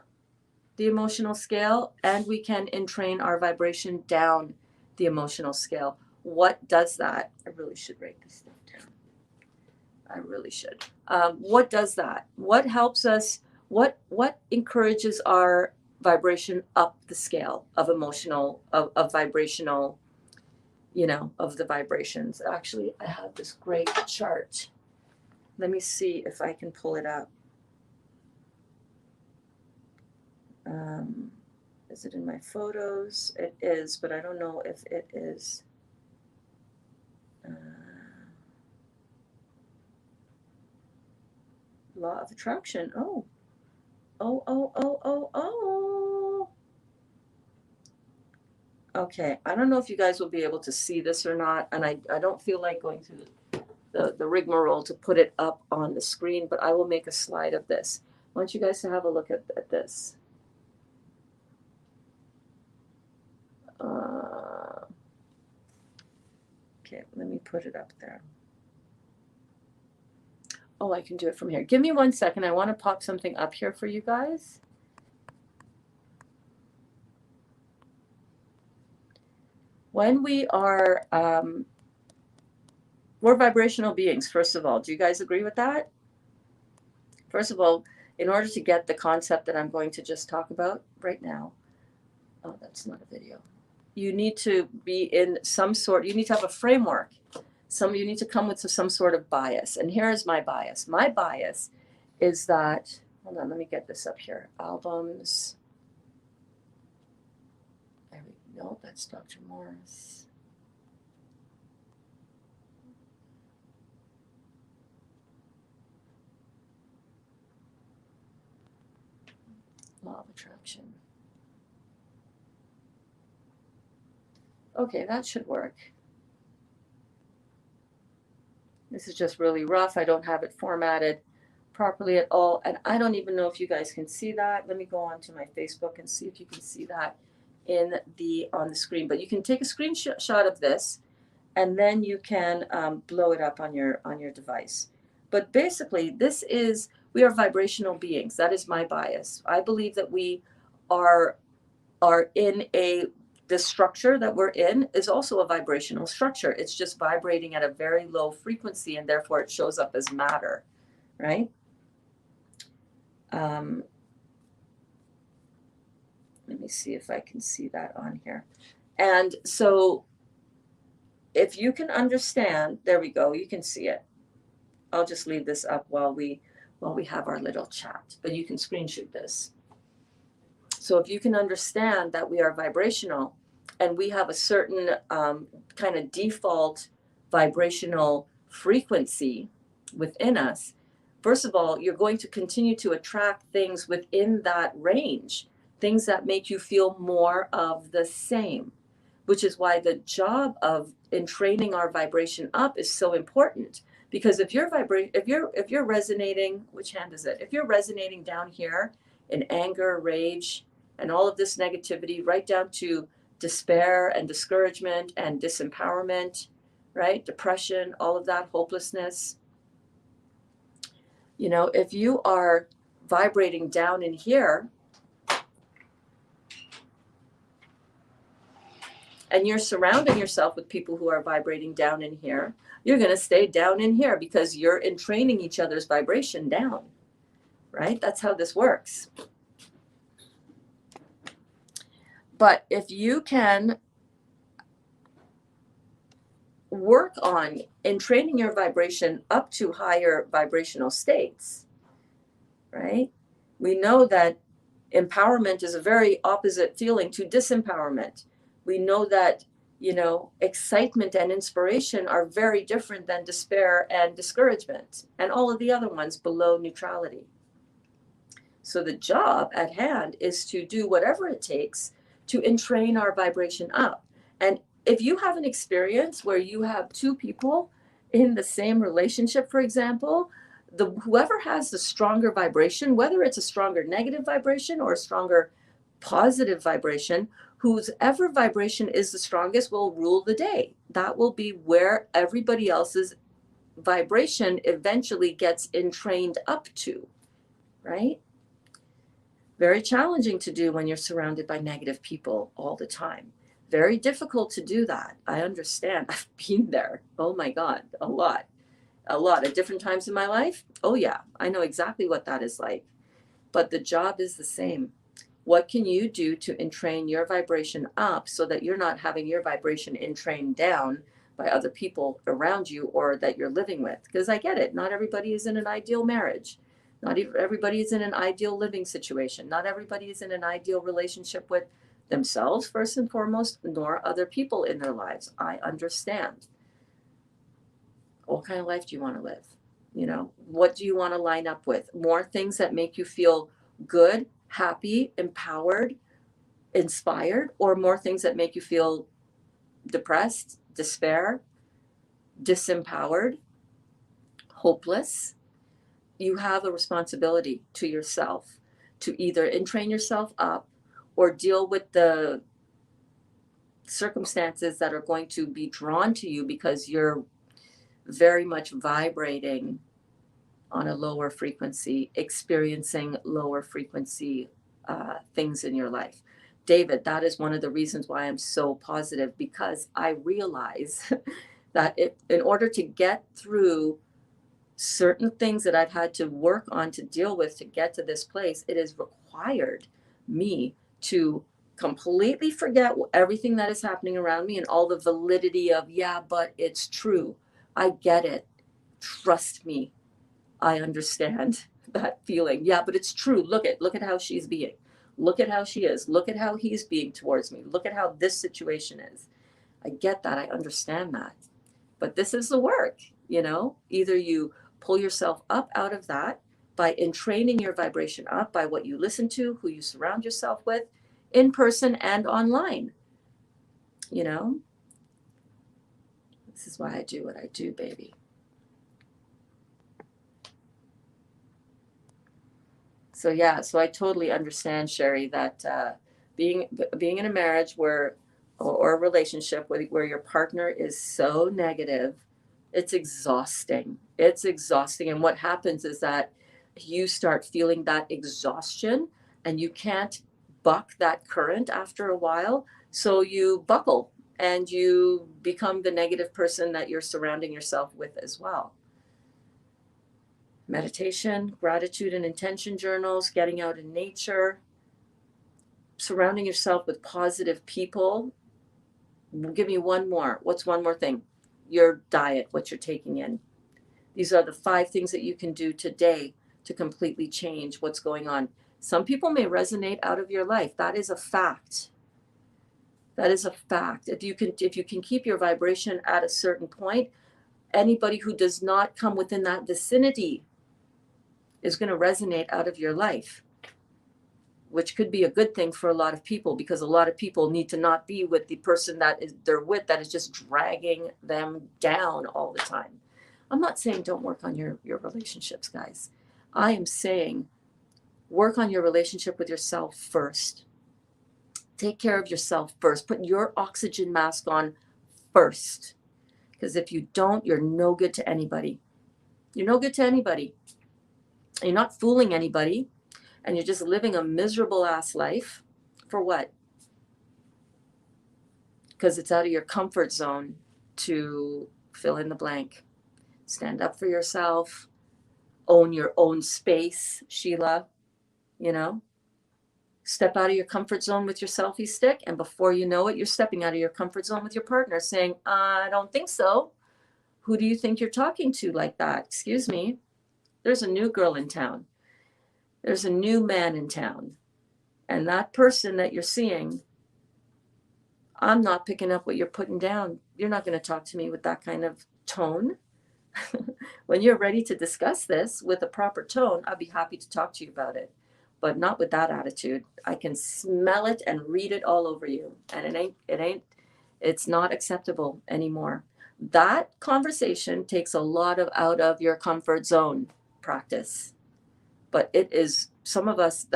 the emotional scale, and we can entrain our vibration down the emotional scale. What does that? I really should write this stuff down. I really should. What does that? What helps us? What encourages our vibration up the scale of emotional of vibrational, you know, of the vibrations? Actually, I have this great chart. Let me see if I can pull it up. Is it in my photos? It is, but I don't know if it is. Law of attraction. Oh. Okay, I don't know if you guys will be able to see this or not, and I don't feel like going through the rigmarole to put it up on the screen, but I will make a slide of this. I want you guys to have a look at this. Okay, let me put it up there. Oh, I can do it from here. Give me 1 second. I want to pop something up here for you guys. When we are, we're vibrational beings, first of all. Do you guys agree with that? First of all, in order to get the concept that I'm going to just talk about right now, oh, that's not a video. You need to be in some sort, you need to have a framework. You need to come with some sort of bias. And here is my bias. My bias is that, hold on, let me get this up here. Albums. There we go. No, that's Dr. Morris. Law of attraction. Okay, that should work. This is just really rough. I don't have it formatted properly at all. And I don't even know if you guys can see that. Let me go on to my Facebook and see if you can see that on the screen. But you can take a screenshot of this, and then you can blow it up on your device. But basically, we are vibrational beings. That is my bias. I believe that we are in the structure that we're in is also a vibrational structure. It's just vibrating at a very low frequency, and therefore it shows up as matter, right? Let me see if I can see that on here. And so if you can understand, there we go, you can see it. I'll just leave this up while we have our little chat, but you can screenshot this. So if you can understand that we are vibrational and we have a certain kind of default vibrational frequency within us, first of all, you're going to continue to attract things within that range, things that make you feel more of the same, which is why the job of in training our vibration up is so important. Because if you're resonating, which hand is it? If you're resonating down here in anger, rage, and all of this negativity, right down to despair and discouragement and disempowerment, right? Depression, all of that, hopelessness. You know, if you are vibrating down in here and you're surrounding yourself with people who are vibrating down in here, you're going to stay down in here because you're entraining each other's vibration down, right? That's how this works. But if you can work on entraining your vibration up to higher vibrational states, right? We know that empowerment is a very opposite feeling to disempowerment. We know that, you know, excitement and inspiration are very different than despair and discouragement and all of the other ones below neutrality. So the job at hand is to do whatever it takes to entrain our vibration up. And if you have an experience where you have two people in the same relationship, for example, whoever has the stronger vibration, whether it's a stronger negative vibration or a stronger positive vibration, whoever vibration is the strongest will rule the day. That will be where everybody else's vibration eventually gets entrained up to, right? Very challenging to do when you're surrounded by negative people all the time. Very difficult to do that. I understand. I've been there. Oh my God, a lot at different times in my life. Oh yeah, I know exactly what that is like. But the job is the same. What can you do to entrain your vibration up so that you're not having your vibration entrained down by other people around you or that you're living with? Because I get it. Not everybody is in an ideal marriage. Not everybody is in an ideal living situation. Not everybody is in an ideal relationship with themselves, first and foremost, nor other people in their lives. I understand. What kind of life do you want to live? You know, what do you want to line up with? More things that make you feel good, happy, empowered, inspired, or more things that make you feel depressed, despair, disempowered, hopeless? You have a responsibility to yourself to either entrain yourself up or deal with the circumstances that are going to be drawn to you because you're very much vibrating on a lower frequency, experiencing lower frequency things in your life. David, that is one of the reasons why I'm so positive, because I realize that in order to get through certain things that I've had to work on to deal with to get to this place, it has required me to completely forget everything that is happening around me and all the validity of, yeah, but it's true. I get it. Trust me. I understand that feeling. Yeah, but it's true. Look at how she's being. Look at how she is. Look at how he's being towards me. Look at how this situation is. I get that. I understand that. But this is the work, you know? Either you pull yourself up out of that by entraining your vibration up by what you listen to, who you surround yourself with, in person and online. You know? This is why I do what I do, baby. So yeah, so I totally understand, Sherry, that being in a marriage or a relationship where your partner is so negative, it's exhausting. It's exhausting. And what happens is that you start feeling that exhaustion and you can't buck that current after a while. So you buckle and you become the negative person that you're surrounding yourself with as well. Meditation, gratitude and intention journals, getting out in nature, surrounding yourself with positive people. Give me one more. What's one more thing? Your diet, what you're taking in. These are the 5 things that you can do today to completely change what's going on. Some people may resonate out of your life. That is a fact. That is a fact. If you can keep your vibration at a certain point, Anybody who does not come within that vicinity is going to resonate out of your life, which could be a good thing for a lot of people, because a lot of people need to not be with the person they're with that is just dragging them down all the time. I'm not saying don't work on your relationships, guys. I am saying work on your relationship with yourself first. Take care of yourself first. Put your oxygen mask on first. Because if you don't, you're no good to anybody. You're no good to anybody. You're not fooling anybody. And you're just living a miserable ass life. For what? Because it's out of your comfort zone to fill in the blank. Stand up for yourself. Own your own space, Sheila. You know? Step out of your comfort zone with your selfie stick, and before you know it, you're stepping out of your comfort zone with your partner, saying, I don't think so. Who do you think you're talking to like that? Excuse me. There's a new girl in town. There's a new man in town. And that person that you're seeing, I'm not picking up what you're putting down. You're not going to talk to me with that kind of tone. When you're ready to discuss this with a proper tone, I'll be happy to talk to you about it. But not with that attitude. I can smell it and read it all over you. And it's not acceptable anymore. That conversation takes a lot of out of your comfort zone practice. But it is, some of us,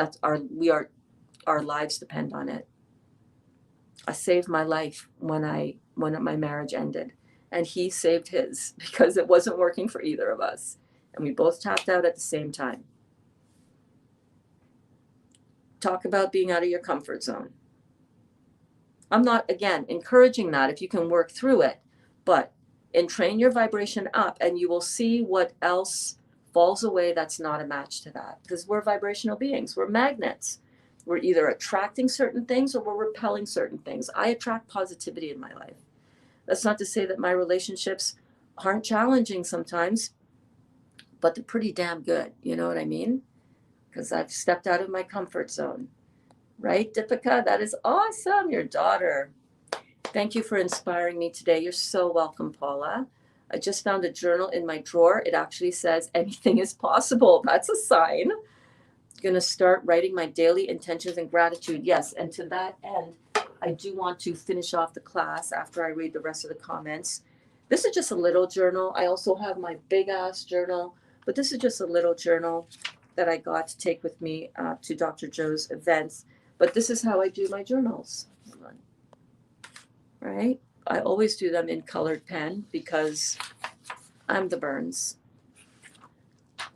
our lives depend on it. I saved my life when my marriage ended. And he saved his, because it wasn't working for either of us. And we both tapped out at the same time. Talk about being out of your comfort zone. I'm not, again, encouraging that if you can work through it, but train your vibration up and you will see what else falls away that's not a match to that. Because we're vibrational beings. We're magnets. We're either attracting certain things or we're repelling certain things. I attract positivity in my life. That's not to say that my relationships aren't challenging sometimes, but they're pretty damn good. You know what I mean? Because I've stepped out of my comfort zone. Right, Deepika? That is awesome. Your daughter. Thank you for inspiring me today. You're so welcome, Paula. I just found a journal in my drawer. It actually says anything is possible. That's a sign. I'm going to start writing my daily intentions and gratitude. Yes, and to that end, I do want to finish off the class after I read the rest of the comments. This is just a little journal. I also have my big ass journal, but this is just a little journal that I got to take with me to Dr. Joe's events. But this is how I do my journals. Right? I always do them in colored pen because I'm the Berns.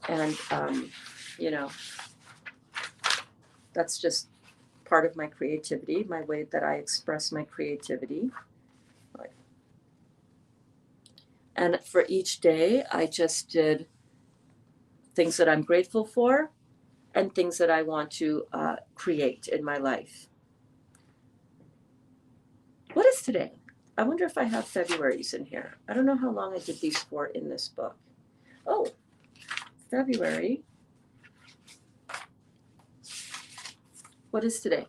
And, that's just part of my creativity, my way that I express my creativity. And for each day, I just did things that I'm grateful for and things that I want to create in my life. What is today? I wonder if I have February's in here. I don't know how long I did these for in this book. Oh, February. What is today?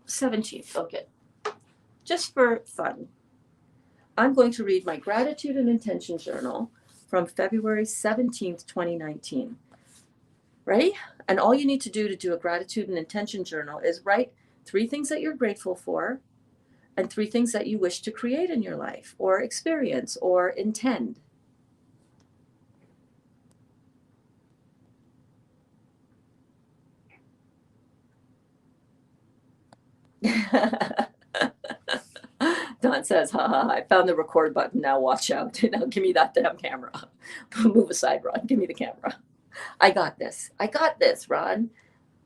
17th. Okay. Just for fun, I'm going to read my gratitude and intention journal from February 17th, 2019. Ready? And all you need to do a gratitude and intention journal is write 3 things that you're grateful for and 3 things that you wish to create in your life or experience or intend. Don says, haha, I found the record button. Now watch out. Now give me that damn camera. Move aside, Ron. Give me the camera. I got this. I got this, Ron.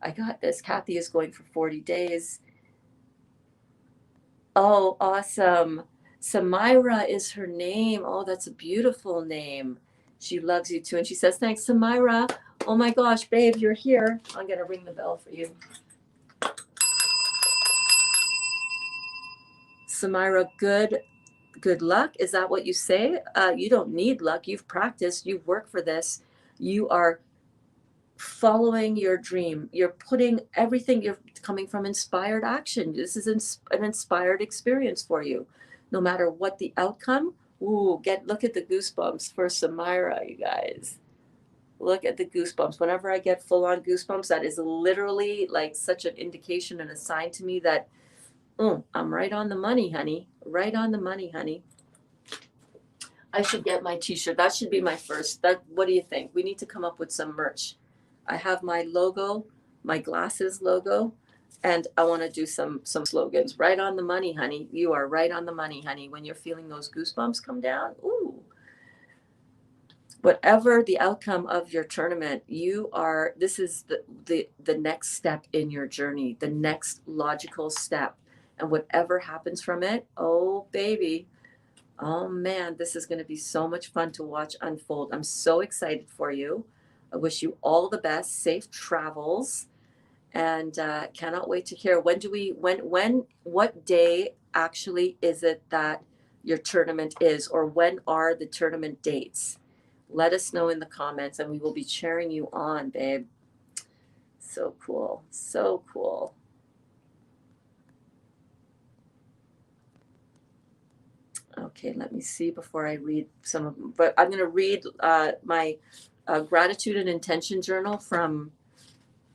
I got this. Kathy is going for 40 days. Oh, awesome. Samira is her name. Oh, that's a beautiful name. She loves you too. And she says, thanks, Samira. Oh my gosh, babe, you're here. I'm going to ring the bell for you. Samira, good luck. Is that what you say? You don't need luck. You've practiced. You've worked for this. You are following your dream. You're putting everything, you're coming from inspired action. This is an inspired experience for you. no matter what the outcome. Ooh, look at the goosebumps for Samira, you guys. Look at the goosebumps. Whenever I get full on goosebumps, that is literally like such an indication and a sign to me that I'm right on the money, honey. Right on the money, honey. I should get my t-shirt. That should be my first. What do you think? We need to come up with some merch. I have my logo, my glasses logo, and I want to do some slogans. Right on the money, honey. You are right on the money, honey. When you're feeling those goosebumps come down, ooh. Whatever the outcome of your tournament, this is the next step in your journey, the next logical step. And whatever happens from it, oh baby, oh man, this is going to be so much fun to watch unfold. I'm so excited for you. I wish you all the best, safe travels, and cannot wait to hear what day actually is it that your tournament is, or when are the tournament dates? Let us know in the comments and we will be cheering you on, babe. So cool. So cool. Okay, let me see before I read some of them. But I'm going to read my gratitude and intention journal from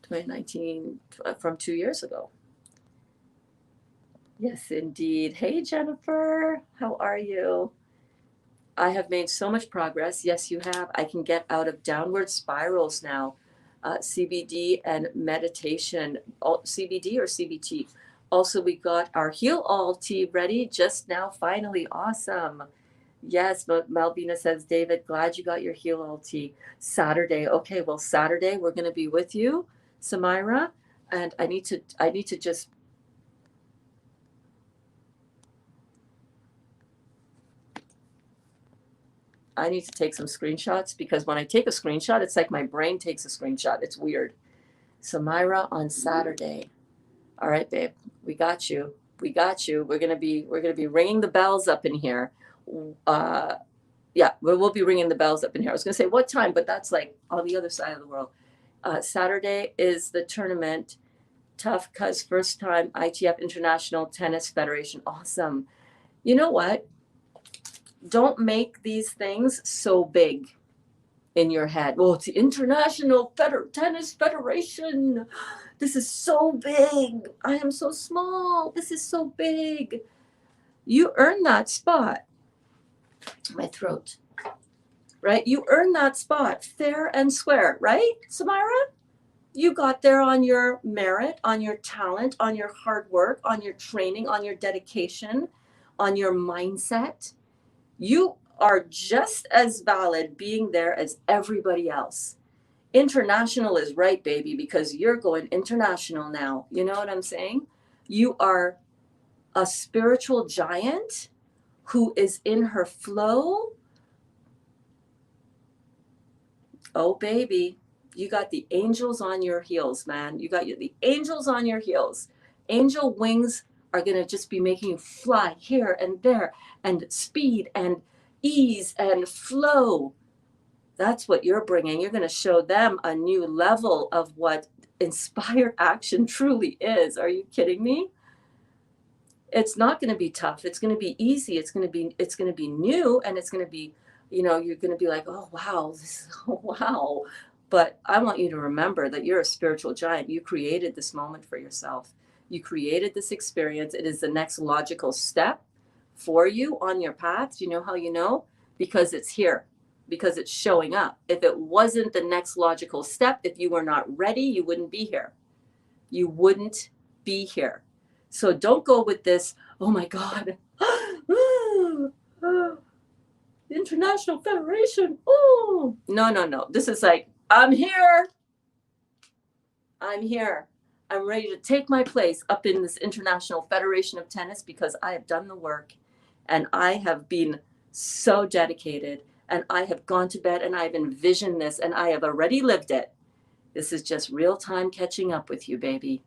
2019, from 2 years ago. Yes, indeed. Hey, Jennifer. How are you? I have made so much progress. Yes, you have. I can get out of downward spirals now. CBD and meditation. CBD or CBT. Also, we got our Heal All tea ready just now, finally. Awesome. Yes, but Malvina says, David, glad you got your Heal All tea. Saturday. Okay, well, Saturday we're going to be with you, Samira, and I need to just take some screenshots, because when I take a screenshot, it's like my brain takes a screenshot. It's weird. Samira on Saturday. All right, babe, we got you. We got you. We're gonna be ringing the bells up in here. Yeah, we'll be ringing the bells up in here. I was gonna say what time, but that's like on the other side of the world. Saturday is the tournament. Tough Cuz first time ITF International Tennis Federation. Awesome. You know what? Don't make these things so big in your head. Well, it's the International Tennis Federation. This is so big. I am so small. This is so big. You earn that spot. My throat. Right? You earn that spot fair and square, right, Samira? You got there on your merit, on your talent, on your hard work, on your training, on your dedication, on your mindset. You are just as valid being there as everybody else. International is right, baby, because you're going international now. You know what I'm saying? You are a spiritual giant who is in her flow. Oh, baby, you got the angels on your heels, man. You got the angels on your heels. Angel wings are going to just be making you fly here and there, and speed and ease and flow. That's what you're bringing. You're going to show them a new level of what inspired action truly is. Are you kidding me? It's not going to be tough. It's going to be easy. It's going to be new, and it's going to be, you're going to be like, oh wow, wow. But I want you to remember that you're a spiritual giant. You created this moment for yourself. You created this experience. It is the next logical step for you on your path. Do you know how you know? Because it's here, because it's showing up. If it wasn't the next logical step, if you were not ready, you wouldn't be here. You wouldn't be here. So don't go with this, oh my God, International Federation. Oh, no. This is like, I'm here. I'm here. I'm ready to take my place up in this International Federation of Tennis, because I have done the work and I have been so dedicated, and I have gone to bed and I've envisioned this and I have already lived it. This is just real time catching up with you, baby.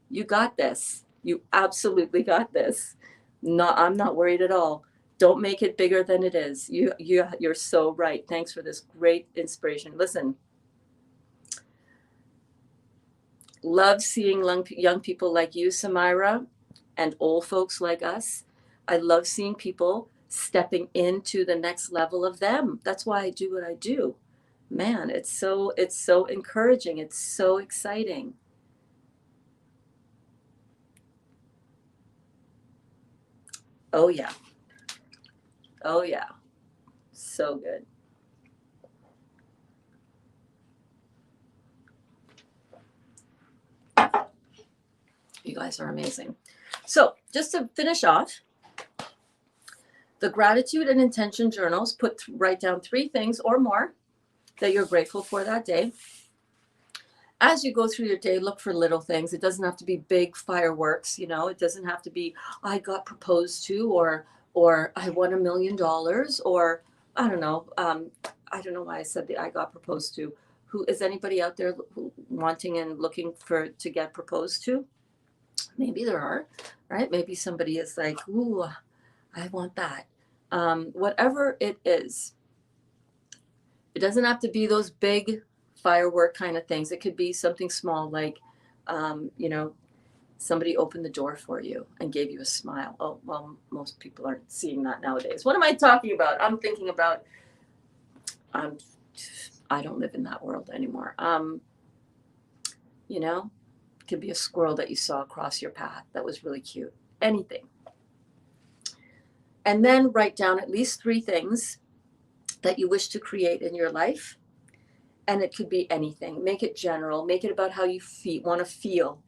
You got this. You absolutely got this. No, I'm not worried at all. Don't make it bigger than it is. You're so right. Thanks for this great inspiration. Listen, love seeing young people like you, Samira, and old folks like us I love seeing people stepping into the next level of them. That's why I do what I do. Man, it's so encouraging. It's so exciting. Oh yeah. Oh yeah. So good. You guys are amazing. So, just to finish off, the gratitude and intention journals write down 3 things or more that you're grateful for that day. As you go through your day, look for little things. It doesn't have to be big fireworks, you know. It doesn't have to be I got proposed to, or I won $1 million, or I don't know. I don't know why I said the I got proposed to. Who is anybody out there wanting and looking for to get proposed to? Maybe there are, right? Maybe somebody is like, ooh, I want that. Whatever it is, it doesn't have to be those big firework kind of things. It could be something small, like, you know, somebody opened the door for you and gave you a smile. Oh, well, most people aren't seeing that nowadays. What am I talking about? I'm thinking about, I don't live in that world anymore. You know, it could be a squirrel that you saw across your path that was really cute. Anything. And then write down at least 3 things that you wish to create in your life. And it could be anything. Make it general. Make it about how you want to feel.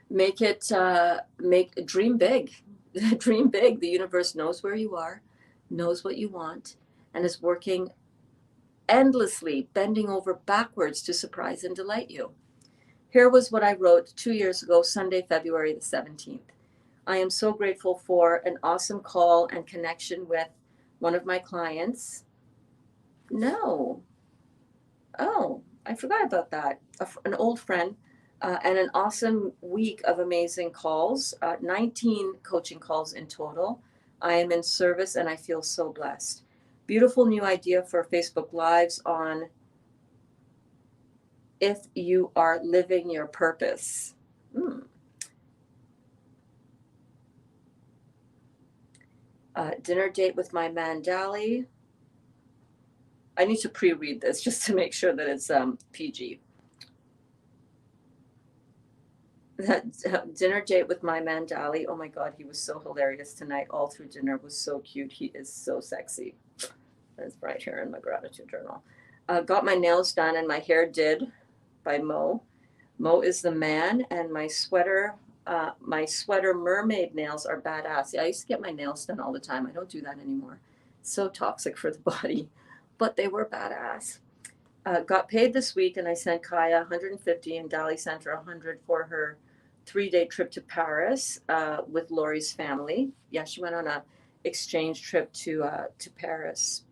Make it dream big. Dream big. The universe knows where you are, knows what you want, and is working endlessly, bending over backwards to surprise and delight you. Here was what I wrote 2 years ago, Sunday, February the 17th. I am so grateful for an awesome call and connection with one of my clients. No. Oh, I forgot about that. An old friend, and an awesome week of amazing calls, 19 coaching calls in total. I am in service and I feel so blessed. Beautiful new idea for Facebook Lives on if you are living your purpose. Dinner date with my man, Dali. I need to pre-read this just to make sure that it's PG. That dinner date with my man Dali. Oh my God, he was so hilarious tonight. All through dinner was so cute. He is so sexy. That's right here in my gratitude journal. Got my nails done and my hair did by Mo. Mo is the man, and my sweater mermaid nails are badass. Yeah, I used to get my nails done all the time. I don't do that anymore. It's so toxic for the body, but they were badass. Got paid this week, and I sent Kaya 150 and Dali sent her 100 for her 3-day trip to Paris with Lori's family. Yeah, she went on a exchange trip to Paris.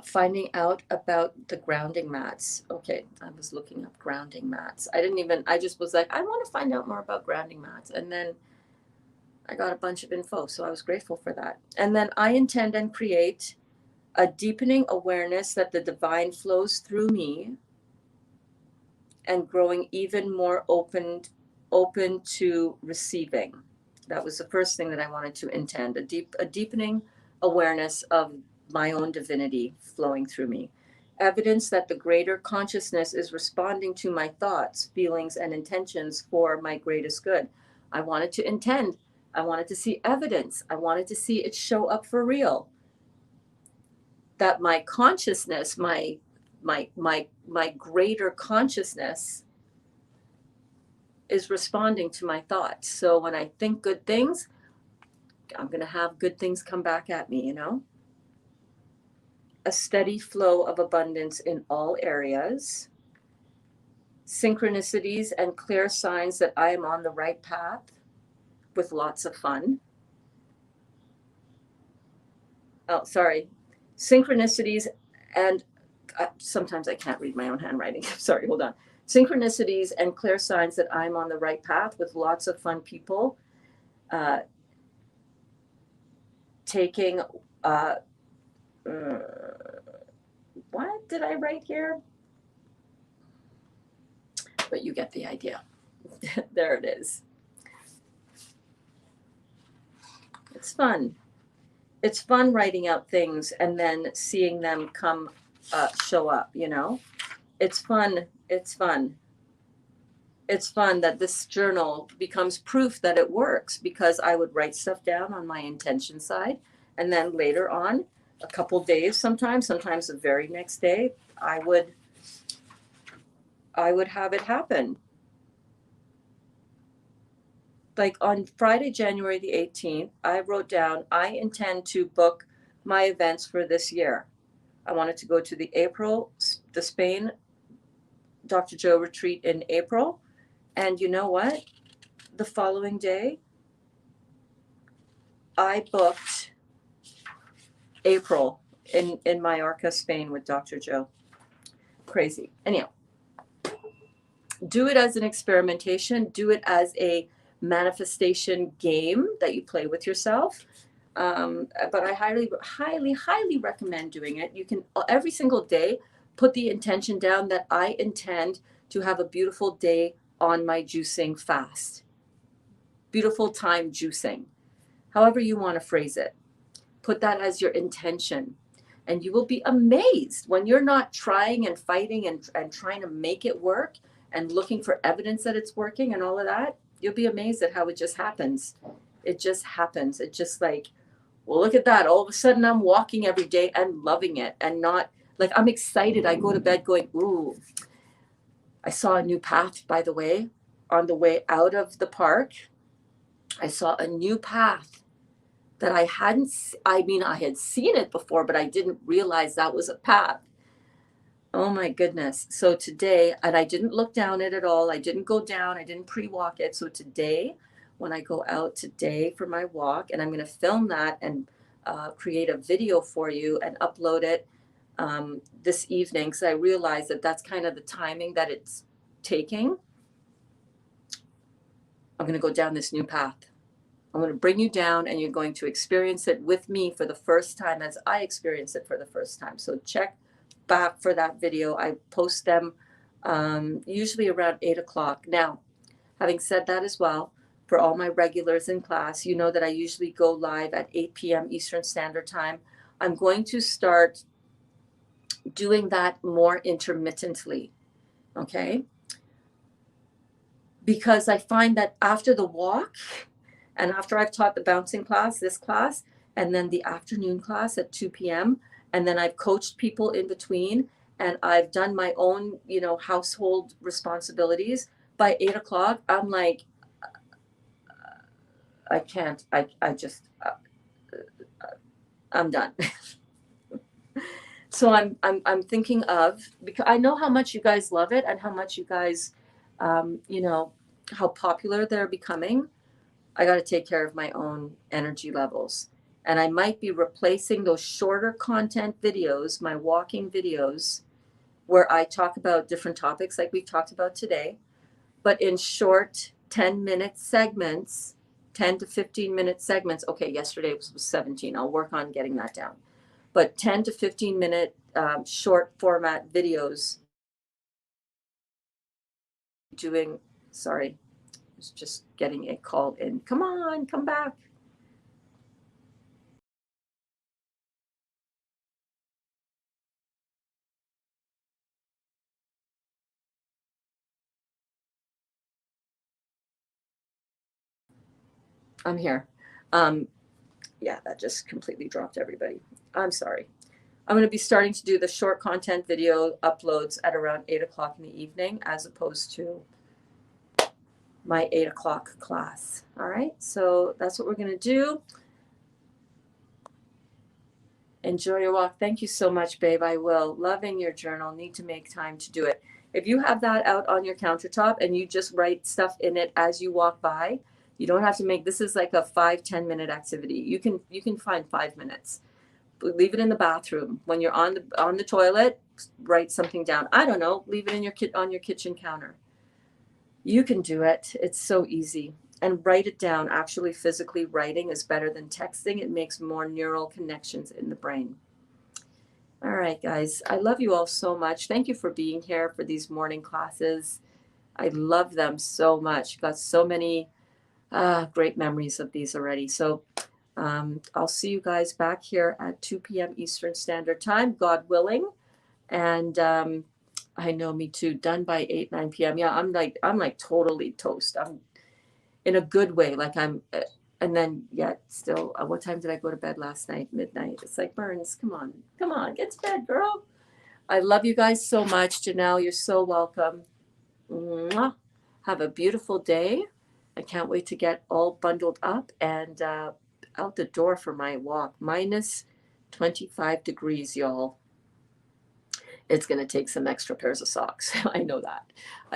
Finding out about the grounding mats. Okay, I was looking up grounding mats. I just was like, I want to find out more about grounding mats. And then I got a bunch of info, so I was grateful for that. And then I intend and create a deepening awareness that the divine flows through me and growing even more open to receiving. That was the first thing that I wanted to intend, a deepening awareness of my own divinity flowing through me. Evidence that the greater consciousness is responding to my thoughts, feelings, and intentions for my greatest good. I wanted to intend. I wanted to see evidence. I wanted to see it show up for real. That my consciousness, my greater consciousness is responding to my thoughts. So when I think good things, I'm going to have good things come back at me, you know? A steady flow of abundance in all areas. Synchronicities and clear signs that I am on the right path with lots of fun. Oh, sorry. Synchronicities and sometimes I can't read my own handwriting. Sorry, hold on. Synchronicities and clear signs that I'm on the right path with lots of fun people. Taking, what did I write here? But you get the idea. There it is. It's fun. It's fun writing out things and then seeing them come show up, you know? It's fun. It's fun. It's fun that this journal becomes proof that it works because I would write stuff down on my intention side. And then later on, a couple days sometimes the very next day, I would have it happen. Like on Friday, January the 18th, I wrote down, I intend to book my events for this year. I wanted to go to the Spain Dr. Joe retreat in April. And you know what? The following day, I booked April in Mallorca, Spain with Dr. Joe. Crazy. Anyhow, do it as an experimentation. Do it as a manifestation game that you play with yourself. But I highly recommend doing it. You can every single day put the intention down that I intend to have a beautiful day on my juicing fast. Beautiful time juicing. However you want to phrase it. Put that as your intention. And you will be amazed when you're not trying and fighting and trying to make it work and looking for evidence that it's working and all of that. You'll be amazed at how it just happens. It just happens. It just like, well, look at that. All of a sudden I'm walking every day and loving it and not like I'm excited. I go to bed going, ooh, I saw a new path, by the way, on the way out of the park. I saw a new path that I had seen it before, but I didn't realize that was a path. Oh my goodness. So today, and I didn't look down it at all. I didn't go down. I didn't pre-walk it. So today, when I go out today for my walk, and I'm going to film that and create a video for you and upload it this evening, because I realize that that's kind of the timing that it's taking. I'm going to go down this new path. I'm going to bring you down and you're going to experience it with me for the first time as I experience it for the first time. So check back for that video. I post them usually around 8 o'clock. Now, having said that as well, for all my regulars in class, you know that I usually go live at 8 p.m. Eastern Standard Time. I'm going to start doing that more intermittently, okay? Because I find that after the walk, and after I've taught the bouncing class, this class, and then the afternoon class at 2 p.m., and then I've coached people in between, and I've done my own, household responsibilities, by 8 o'clock, I'm like, I can't, I'm done. So I'm thinking of, because I know how much you guys love it and how much you guys, how popular they're becoming. I got to take care of my own energy levels. And I might be replacing those shorter content videos, my walking videos, where I talk about different topics like we talked about today, but in short 10-minute segments, 10 to 15-minute segments. Okay, yesterday was 17. I'll work on getting that down. But 10 to 15-minute short format videos sorry, I was just getting a call in. Come on, come back. I'm here. Yeah, that just completely dropped everybody. I'm sorry. I'm going to be starting to do the short content video uploads at around 8 o'clock in the evening as opposed to my 8 o'clock class. All right, so that's what we're going to do. Enjoy your walk. Thank you so much, babe. I will. Loving your journal. Need to make time to do it. If you have that out on your countertop and you just write stuff in it as you walk by, you don't have to make, this is like a 5-10 minute activity. You can find 5 minutes. Leave it in the bathroom. When you're on the toilet, write something down. I don't know, leave it in on your kitchen counter. You can do it. It's so easy. And write it down. Actually, physically writing is better than texting. It makes more neural connections in the brain. All right, guys. I love you all so much. Thank you for being here for these morning classes. I love them so much. Got so many great memories of these already. So I'll see you guys back here at 2 p.m. Eastern Standard Time, God willing. And I know, me too. Done by 8, 9 p.m. Yeah, I'm like totally toast. I'm in a good way. Like and then still. What time did I go to bed last night? Midnight. It's like, Berns, come on, get to bed, girl. I love you guys so much, Janelle. You're so welcome. Mwah. Have a beautiful day. I can't wait to get all bundled up and out the door for my walk. Minus 25 degrees, y'all. It's going to take some extra pairs of socks. I know that.